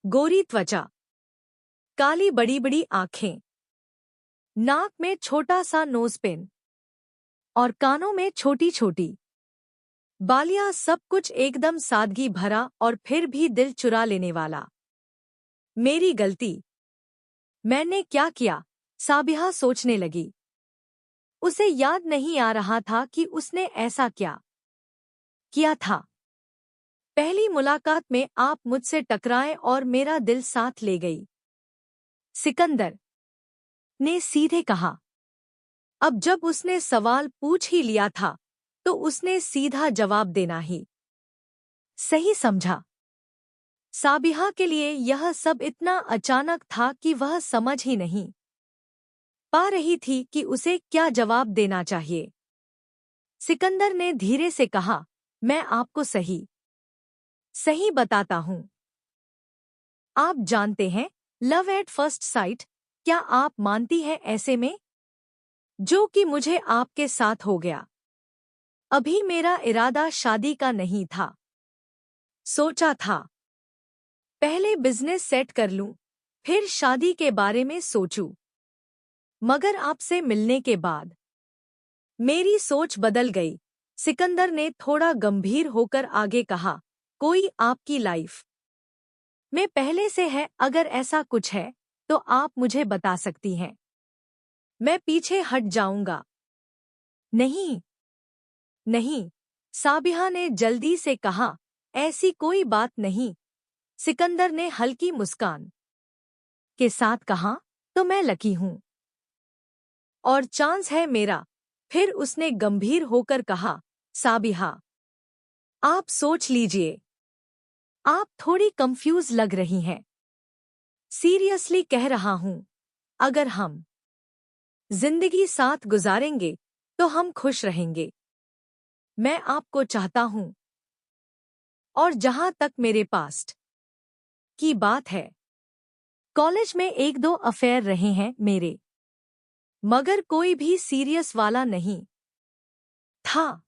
गोरी त्वचा, काली बड़ी बड़ी आंखें, नाक में छोटा सा नोज पिन और कानों में छोटी छोटी बालियां। सब कुछ एकदम सादगी भरा और फिर भी दिल चुरा लेने वाला। मेरी गलती, मैंने क्या किया? साबिहा सोचने लगी। उसे याद नहीं आ रहा था कि उसने ऐसा क्या किया था। पहली मुलाकात में आप मुझसे टकराए और मेरा दिल साथ ले गई। सिकंदर ने सीधे कहा। अब जब उसने सवाल पूछ ही लिया था तो उसने सीधा जवाब देना ही सही समझा। साबिहा के लिए यह सब इतना अचानक था कि वह समझ ही नहीं पा रही थी कि उसे क्या जवाब देना चाहिए। सिकंदर ने धीरे से कहा, मैं आपको सही सही बताता हूँ। आप जानते हैं, लव एट फर्स्ट साइट, क्या आप मानती हैं ऐसे में? जो कि मुझे आपके साथ हो गया। अभी मेरा इरादा शादी का नहीं था। सोचा था पहले बिजनेस सेट कर लूं, फिर शादी के बारे में सोचूं। मगर आपसे मिलने के बाद मेरी सोच बदल गई। सिकंदर ने थोड़ा गंभीर होकर आगे कहा, कोई आपकी लाइफ में पहले से है? अगर ऐसा कुछ है तो आप मुझे बता सकती हैं। मैं पीछे हट जाऊंगा। नहीं नहीं, साबिहा ने जल्दी से कहा, ऐसी कोई बात नहीं। सिकंदर ने हल्की मुस्कान के साथ कहा, तो मैं लकी हूं और चांस है मेरा। फिर उसने गंभीर होकर कहा, साबिहा, आप सोच लीजिए, आप थोड़ी कंफ्यूज लग रही हैं। सीरियसली कह रहा हूं, अगर हम जिंदगी साथ गुजारेंगे तो हम खुश रहेंगे। मैं आपको चाहता हूं। और जहां तक मेरे पास्ट की बात है, कॉलेज में एक दो अफेयर रहे हैं मेरे, मगर कोई भी सीरियस वाला नहीं था।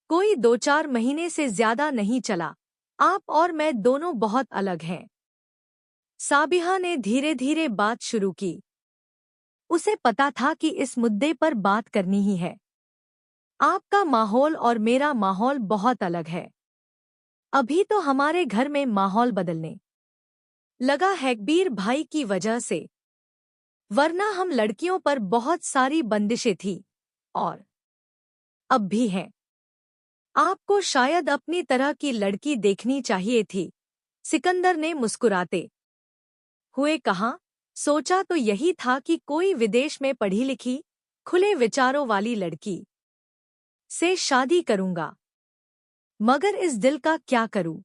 कोई 2-4 महीने से ज्यादा नहीं चला। आप और मैं दोनों बहुत अलग हैं। साबिहा ने धीरे धीरे बात शुरू की। उसे पता था कि इस मुद्दे पर बात करनी ही है। आपका माहौल और मेरा माहौल बहुत अलग है। अभी तो हमारे घर में माहौल बदलने लगा हैकबीर भाई की वजह से, वरना हम लड़कियों पर बहुत सारी बंदिशें थी और अब भी हैं। आपको शायद अपनी तरह की लड़की देखनी चाहिए थी, सिकंदर ने मुस्कुराते हुए कहा। सोचा तो यही था कि कोई विदेश में पढ़ी लिखी, खुले विचारों वाली लड़की से शादी करूंगा, मगर इस दिल का क्या करूं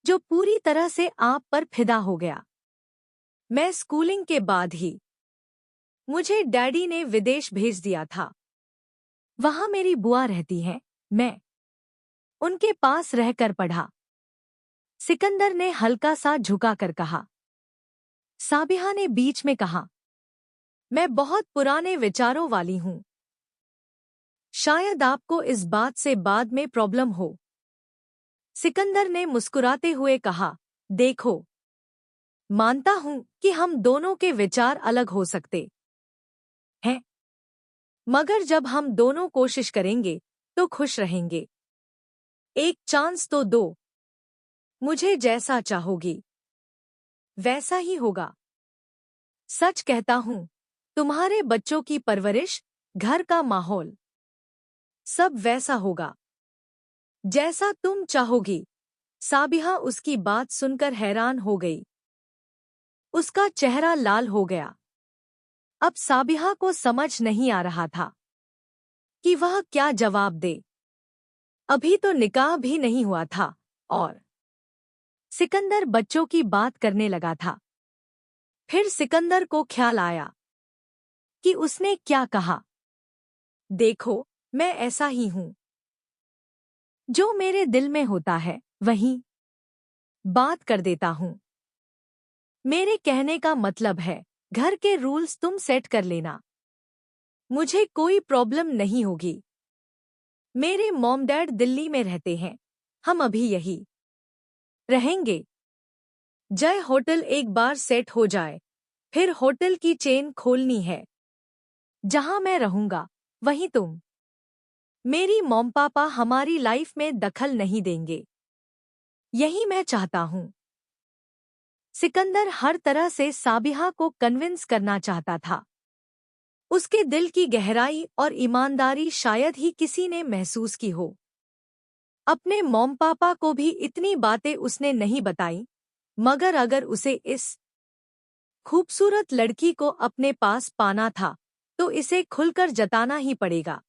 जो पूरी तरह से आप पर फिदा हो गया। मैं स्कूलिंग के बाद ही मुझे डैडी ने विदेश भेज दिया था। वहां मेरी बुआ रहती है, मैं उनके पास रहकर पढ़ा। सिकंदर ने हल्का सा झुका कर कहा। साबिहा ने बीच में कहा, मैं बहुत पुराने विचारों वाली हूं। शायद आपको इस बात से बाद में प्रॉब्लम हो। सिकंदर ने मुस्कुराते हुए कहा, देखो, मानता हूं कि हम दोनों के विचार अलग हो सकते हैं, मगर जब हम दोनों कोशिश करेंगे तो खुश रहेंगे। एक चांस तो दो। मुझे जैसा चाहोगी वैसा ही होगा। सच कहता हूं, तुम्हारे बच्चों की परवरिश, घर का माहौल, सब वैसा होगा जैसा तुम चाहोगी। साबिहा उसकी बात सुनकर हैरान हो गई। उसका चेहरा लाल हो गया। अब साबिहा को समझ नहीं आ रहा था कि वह क्या जवाब दे। अभी तो निकाह भी नहीं हुआ था और सिकंदर बच्चों की बात करने लगा था। फिर सिकंदर को ख्याल आया कि उसने क्या कहा। देखो, मैं ऐसा ही हूं। जो मेरे दिल में होता है वही बात कर देता हूं। मेरे कहने का मतलब है, घर के रूल्स तुम सेट कर लेना, मुझे कोई प्रॉब्लम नहीं होगी। मेरे मॉम डैड दिल्ली में रहते हैं, हम अभी यही रहेंगे। जय होटल एक बार सेट हो जाए, फिर होटल की चेन खोलनी है। जहां मैं रहूंगा वहीं तुम। मेरी मॉम पापा हमारी लाइफ में दखल नहीं देंगे। यही मैं चाहता हूं। सिकंदर हर तरह से साबिहा को कन्विंस करना चाहता था। उसके दिल की गहराई और ईमानदारी शायद ही किसी ने महसूस की हो। अपने मॉम पापा को भी इतनी बातें उसने नहीं बताई, मगर अगर उसे इस खूबसूरत लड़की को अपने पास पाना था तो इसे खुलकर जताना ही पड़ेगा।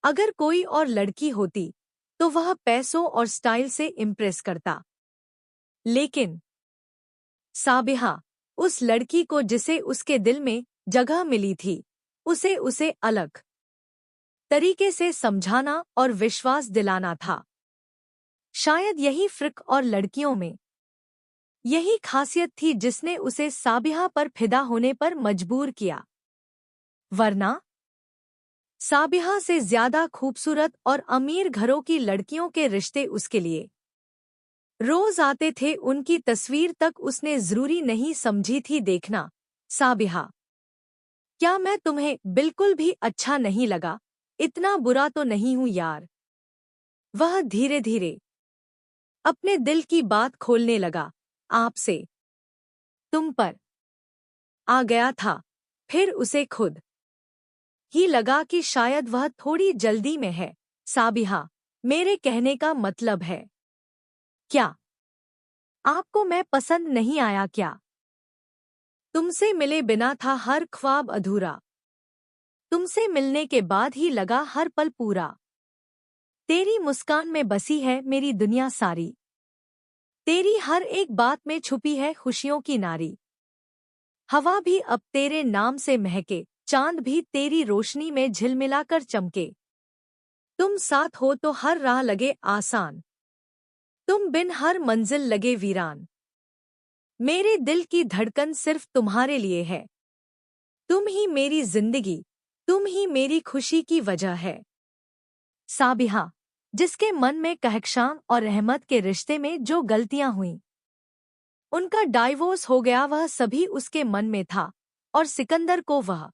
अगर कोई और लड़की होती तो वह पैसों और स्टाइल से इम्प्रेस करता, लेकिन साबिहा, उस लड़की को जिसे उसके दिल में जगह मिली थी, उसे उसे अलग तरीके से समझाना और विश्वास दिलाना था। शायद यही फ़र्क और लड़कियों में यही खासियत थी जिसने उसे साबिहा पर फिदा होने पर मजबूर किया। वरना साबिहा से ज्यादा खूबसूरत और अमीर घरों की लड़कियों के रिश्ते उसके लिए रोज आते थे। उनकी तस्वीर तक उसने जरूरी नहीं समझी थी देखना। साबिहा, क्या मैं तुम्हें बिल्कुल भी अच्छा नहीं लगा? इतना बुरा तो नहीं हूं यार। वह धीरे धीरे अपने दिल की बात खोलने लगा। आपसे तुम पर आ गया था। फिर उसे खुद ही लगा कि शायद वह थोड़ी जल्दी में है। साबिहा, मेरे कहने का मतलब है, क्या आपको मैं पसंद नहीं आया क्या? तुमसे मिले बिना था हर ख्वाब अधूरा। तुमसे मिलने के बाद ही लगा हर पल पूरा। तेरी मुस्कान में बसी है मेरी दुनिया सारी। तेरी हर एक बात में छुपी है खुशियों की नारी। हवा भी अब तेरे नाम से महके, चांद भी तेरी रोशनी में झिलमिलाकर चमके। तुम साथ हो तो हर राह लगे आसान, तुम बिन हर मंजिल लगे वीरान। मेरे दिल की धड़कन सिर्फ तुम्हारे लिए है, तुम ही मेरी जिंदगी, तुम ही मेरी खुशी की वजह है। साबिहा, जिसके मन में कहकशान और रहमत के रिश्ते में जो गलतियां हुईं, उनका डाइवोर्स हो गया, वह सभी उसके मन में था और सिकंदर को वह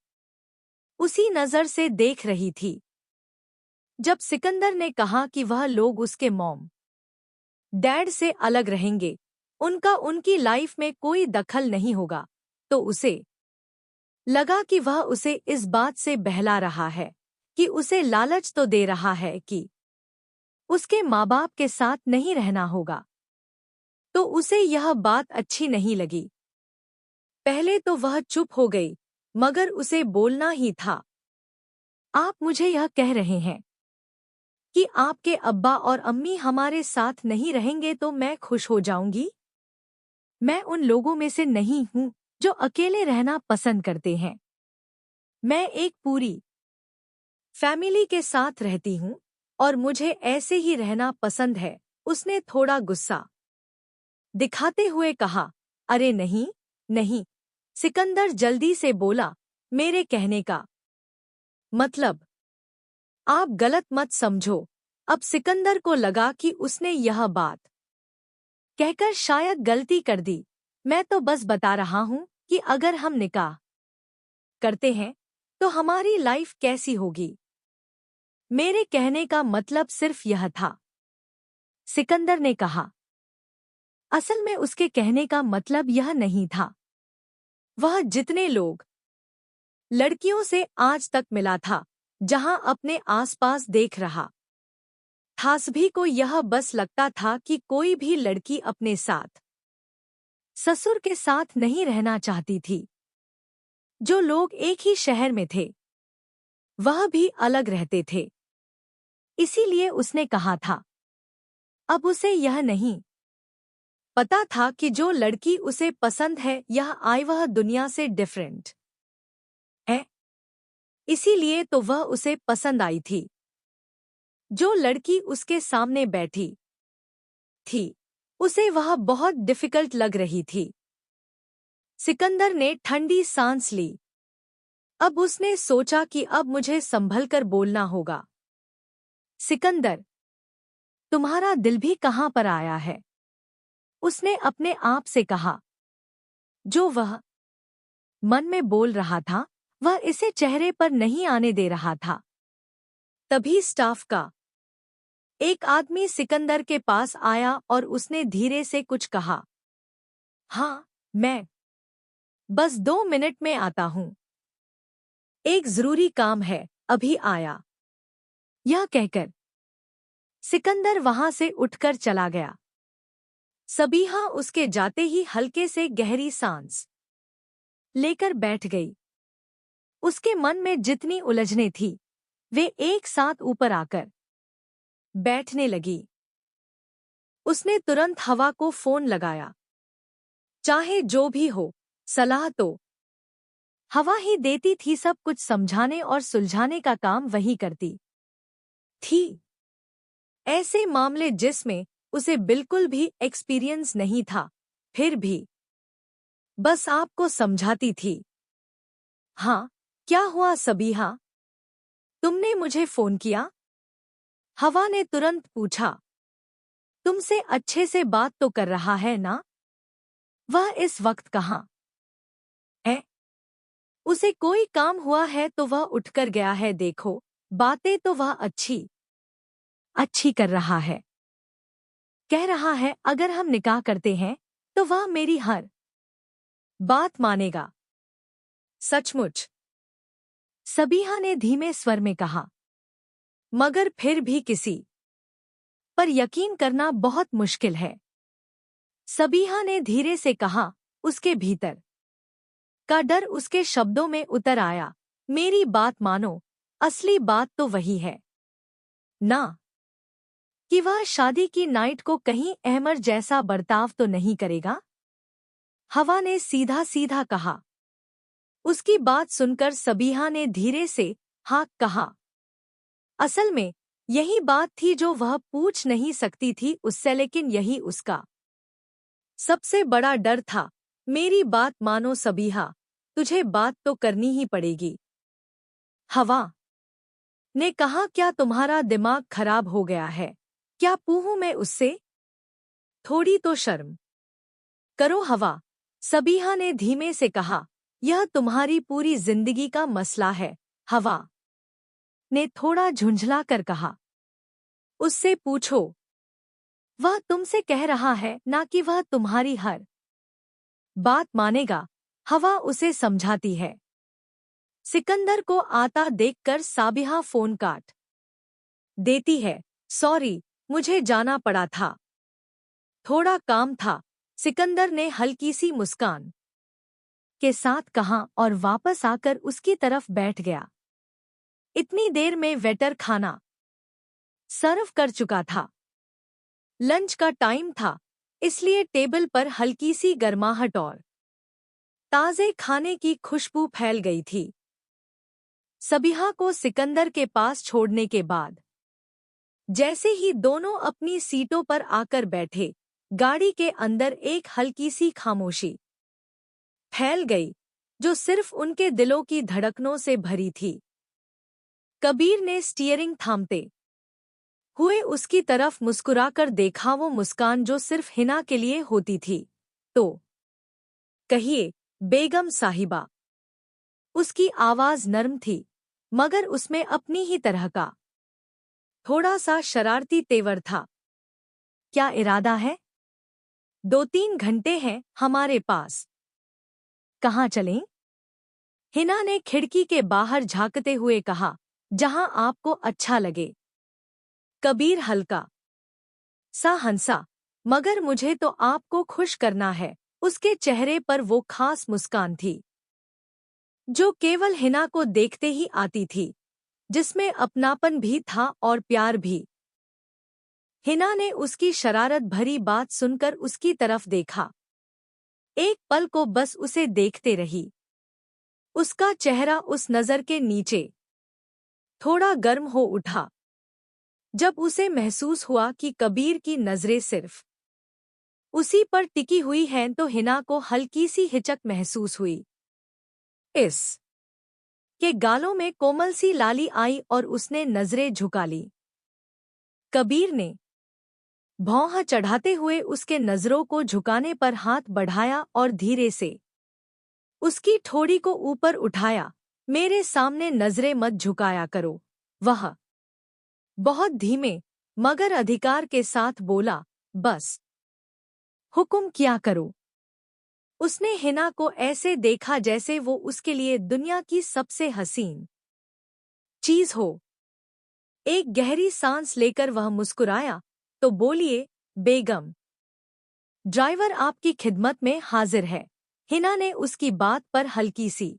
उसी नजर से देख रही थी। जब सिकंदर ने कहा कि वह लोग उसके मॉम डैड से अलग रहेंगे, उनका उनकी लाइफ में कोई दखल नहीं होगा, तो उसे लगा कि वह उसे इस बात से बहला रहा है, कि उसे लालच तो दे रहा है कि उसके माँ बाप के साथ नहीं रहना होगा। तो उसे यह बात अच्छी नहीं लगी। पहले तो वह चुप हो गई, मगर उसे बोलना ही था। आप मुझे यह कह रहे हैं कि आपके अब्बा और अम्मी हमारे साथ नहीं रहेंगे तो मैं खुश हो जाऊंगी? मैं उन लोगों में से नहीं हूं जो अकेले रहना पसंद करते हैं। मैं एक पूरी फैमिली के साथ रहती हूं और मुझे ऐसे ही रहना पसंद है। उसने थोड़ा गुस्सा दिखाते हुए कहा, अरे नहीं, नहीं। सिकंदर जल्दी से बोला, मेरे कहने का मतलब आप गलत मत समझो। अब सिकंदर को लगा कि उसने यह बात कहकर शायद गलती कर दी। मैं तो बस बता रहा हूं कि अगर हम निकाह करते हैं तो हमारी लाइफ कैसी होगी। मेरे कहने का मतलब सिर्फ यह था, सिकंदर ने कहा। असल में उसके कहने का मतलब यह नहीं था। वह जितने लोग लड़कियों से आज तक मिला था, जहां अपने आसपास देख रहा था, सभी को यह बस लगता था कि कोई भी लड़की अपने साथ ससुर के साथ नहीं रहना चाहती थी। जो लोग एक ही शहर में थे, वह भी अलग रहते थे। इसीलिए उसने कहा था। अब उसे यह नहीं पता था कि जो लड़की उसे पसंद है, यह आई वह दुनिया से डिफरेंट है। इसीलिए तो वह उसे पसंद आई थी। जो लड़की उसके सामने बैठी थी, उसे वह बहुत डिफिकल्ट लग रही थी। सिकंदर ने ठंडी सांस ली। अब उसने सोचा कि अब मुझे संभल कर बोलना होगा। सिकंदर, तुम्हारा दिल भी कहाँ पर आया है? उसने अपने आप से कहा। जो वह मन में बोल रहा था, वह इसे चेहरे पर नहीं आने दे रहा था। तभी स्टाफ का एक आदमी सिकंदर के पास आया और उसने धीरे से कुछ कहा। हाँ, मैं बस 2 मिनट में आता हूँ। एक जरूरी काम है, अभी आया। यह कहकर सिकंदर वहां से उठकर चला गया। सबीहा उसके जाते ही हल्के से गहरी सांस लेकर बैठ गई। उसके मन में जितनी उलझने थी, वे एक साथ ऊपर आकर बैठने लगी। उसने तुरंत हवा को फोन लगाया। चाहे जो भी हो, सलाह तो हवा ही देती थी, सब कुछ समझाने और सुलझाने का काम वही करती थी। ऐसे मामले जिसमें उसे बिल्कुल भी एक्सपीरियंस नहीं था, फिर भी बस आपको समझाती थी। हाँ, क्या हुआ सबीहा? तुमने मुझे फोन किया? हवा ने तुरंत पूछा। तुमसे अच्छे से बात तो कर रहा है ना? वह इस वक्त कहाँ है? उसे कोई काम हुआ है तो वह उठकर गया है। देखो, बातें तो वह अच्छी अच्छी कर रहा है। कह रहा है अगर हम निकाह करते हैं तो वह मेरी हर बात मानेगा। सचमुच? सबीहा ने धीमे स्वर में कहा। मगर फिर भी किसी पर यकीन करना बहुत मुश्किल है। सबीहा ने धीरे से कहा। उसके भीतर का डर उसके शब्दों में उतर आया। मेरी बात मानो, असली बात तो वही है ना कि वह शादी की नाइट को कहीं अहमर जैसा बर्ताव तो नहीं करेगा। हवा ने सीधा सीधा कहा। उसकी बात सुनकर सबीहा ने धीरे से हाँ कहा। असल में यही बात थी जो वह पूछ नहीं सकती थी उससे, लेकिन यही उसका सबसे बड़ा डर था। मेरी बात मानो सबीहा, तुझे बात तो करनी ही पड़ेगी। हवा ने कहा, क्या तुम्हारा दिमाग खराब हो गया है? क्या पूछूं मैं उससे? थोड़ी तो शर्म करो हवा, सबीहा ने धीमे से कहा। यह तुम्हारी पूरी जिंदगी का मसला है, हवा ने थोड़ा झुंझला कर कहा। उससे पूछो, वह तुमसे कह रहा है ना कि वह तुम्हारी हर बात मानेगा। हवा उसे समझाती है। सिकंदर को आता देखकर साबिहा फोन काट देती है। सॉरी, मुझे जाना पड़ा था, थोड़ा काम था, सिकंदर ने हल्की सी मुस्कान के साथ कहा और वापस आकर उसकी तरफ बैठ गया। इतनी देर में वेटर खाना सर्व कर चुका था। लंच का टाइम था, इसलिए टेबल पर हल्की सी गर्माहट और ताजे खाने की खुशबू फैल गई थी। सबीहा को सिकंदर के पास छोड़ने के बाद जैसे ही दोनों अपनी सीटों पर आकर बैठे, गाड़ी के अंदर एक हल्की सी खामोशी फैल गई, जो सिर्फ उनके दिलों की धड़कनों से भरी थी। कबीर ने स्टीयरिंग थामते हुए उसकी तरफ मुस्कुराकर देखा, वो मुस्कान जो सिर्फ हिना के लिए होती थी। तो कहिए, बेगम साहिबा। उसकी आवाज नर्म थी, मगर उसमें अपनी ही तरह का थोड़ा सा शरारती तेवर था। क्या इरादा है? 2-3 घंटे हैं हमारे पास। कहाँ चलें? हिना ने खिड़की के बाहर झांकते हुए कहा, जहां आपको अच्छा लगे। कबीर हल्का सा हंसा, मगर मुझे तो आपको खुश करना है। उसके चेहरे पर वो खास मुस्कान थी जो केवल हिना को देखते ही आती थी, जिसमें अपनापन भी था और प्यार भी। हिना ने उसकी शरारत भरी बात सुनकर उसकी तरफ देखा। एक पल को बस उसे देखते रही। उसका चेहरा उस नजर के नीचे थोड़ा गर्म हो उठा, जब उसे महसूस हुआ कि कबीर की नजरें सिर्फ उसी पर टिकी हुई हैं, तो हिना को हल्की सी हिचक महसूस हुई। इस के गालों में कोमल सी लाली आई और उसने नजरें झुका ली। कबीर ने भौं चढ़ाते हुए उसके नजरों को झुकाने पर हाथ बढ़ाया और धीरे से उसकी ठोड़ी को ऊपर उठाया। मेरे सामने नजरें मत झुकाया करो, वह बहुत धीमे मगर अधिकार के साथ बोला। बस हुक्म किया करो। उसने हिना को ऐसे देखा जैसे वो उसके लिए दुनिया की सबसे हसीन चीज हो। एक गहरी सांस लेकर वह मुस्कुराया, तो बोलिए बेगम, ड्राइवर आपकी खिदमत में हाजिर है। हिना ने उसकी बात पर हल्की सी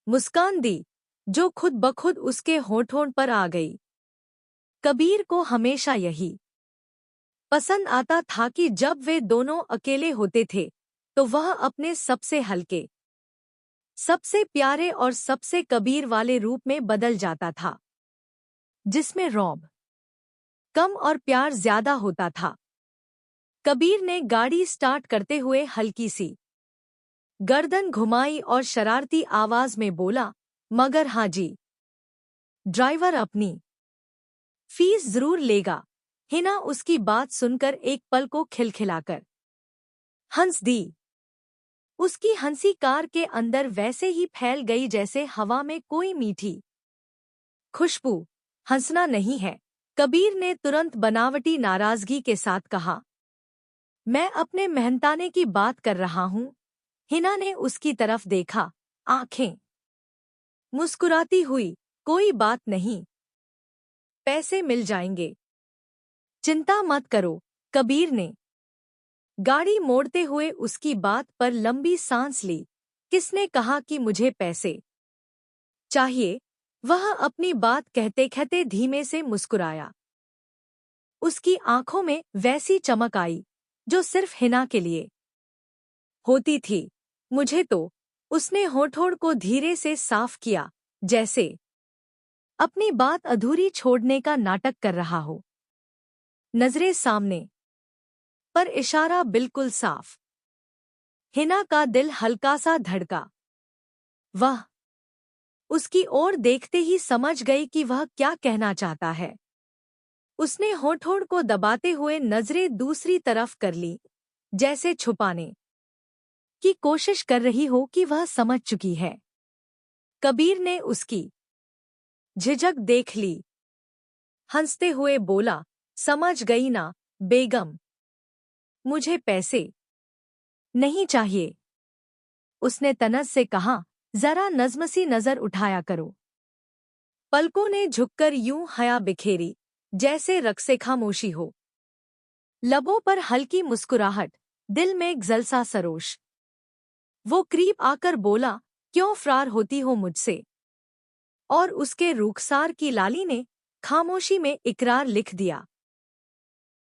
मुस्कान दी, जो खुद ब खुद उसके होठों पर आ गई। कबीर को हमेशा यही पसंद आता था कि जब वे दोनों अकेले होते थे, तो वह अपने सबसे हल्के, सबसे प्यारे और सबसे कबीर वाले रूप में बदल जाता था, जिसमें रौब कम और प्यार ज्यादा होता था। कबीर ने गाड़ी स्टार्ट करते हुए हल्की सी गर्दन घुमाई और शरारती आवाज में बोला, मगर हाँ जी, ड्राइवर अपनी फीस जरूर लेगा। हिना उसकी बात सुनकर एक पल को खिलखिलाकर हंस दी। उसकी हंसी कार के अंदर वैसे ही फैल गई जैसे हवा में कोई मीठी खुशबू। हंसना नहीं है, कबीर ने तुरंत बनावटी नाराजगी के साथ कहा। मैं अपने मेहनताने की बात कर रहा हूँ। हिना ने उसकी तरफ देखा, आंखें मुस्कुराती हुई। कोई बात नहीं, पैसे मिल जाएंगे, चिंता मत करो। कबीर ने गाड़ी मोड़ते हुए उसकी बात पर लंबी सांस ली। किसने कहा कि मुझे पैसे चाहिए? वह अपनी बात कहते कहते धीमे से मुस्कुराया। उसकी आंखों में वैसी चमक आई जो सिर्फ हिना के लिए होती थी। मुझे तो, उसने होठों को धीरे से साफ किया, जैसे अपनी बात अधूरी छोड़ने का नाटक कर रहा हो। नजरें सामने, पर इशारा बिल्कुल साफ। हिना का दिल हल्का सा धड़का। वह उसकी ओर देखते ही समझ गई कि वह क्या कहना चाहता है। उसने होठों को दबाते हुए नजरें दूसरी तरफ कर ली, जैसे छुपाने की कोशिश कर रही हो कि वह समझ चुकी है। कबीर ने उसकी झिझक देख ली। हंसते हुए बोला, समझ गई ना बेगम, मुझे पैसे नहीं चाहिए। उसने तनज से कहा, जरा नज़्म-सी नजर उठाया करो। पलकों ने झुककर यूं हया बिखेरी, जैसे रक़्से खामोशी हो। लबों पर हल्की मुस्कुराहट, दिल में जलसा सरोश। वो करीब आकर बोला, क्यों फरार होती हो मुझसे? और उसके रुखसार की लाली ने खामोशी में इकरार लिख दिया।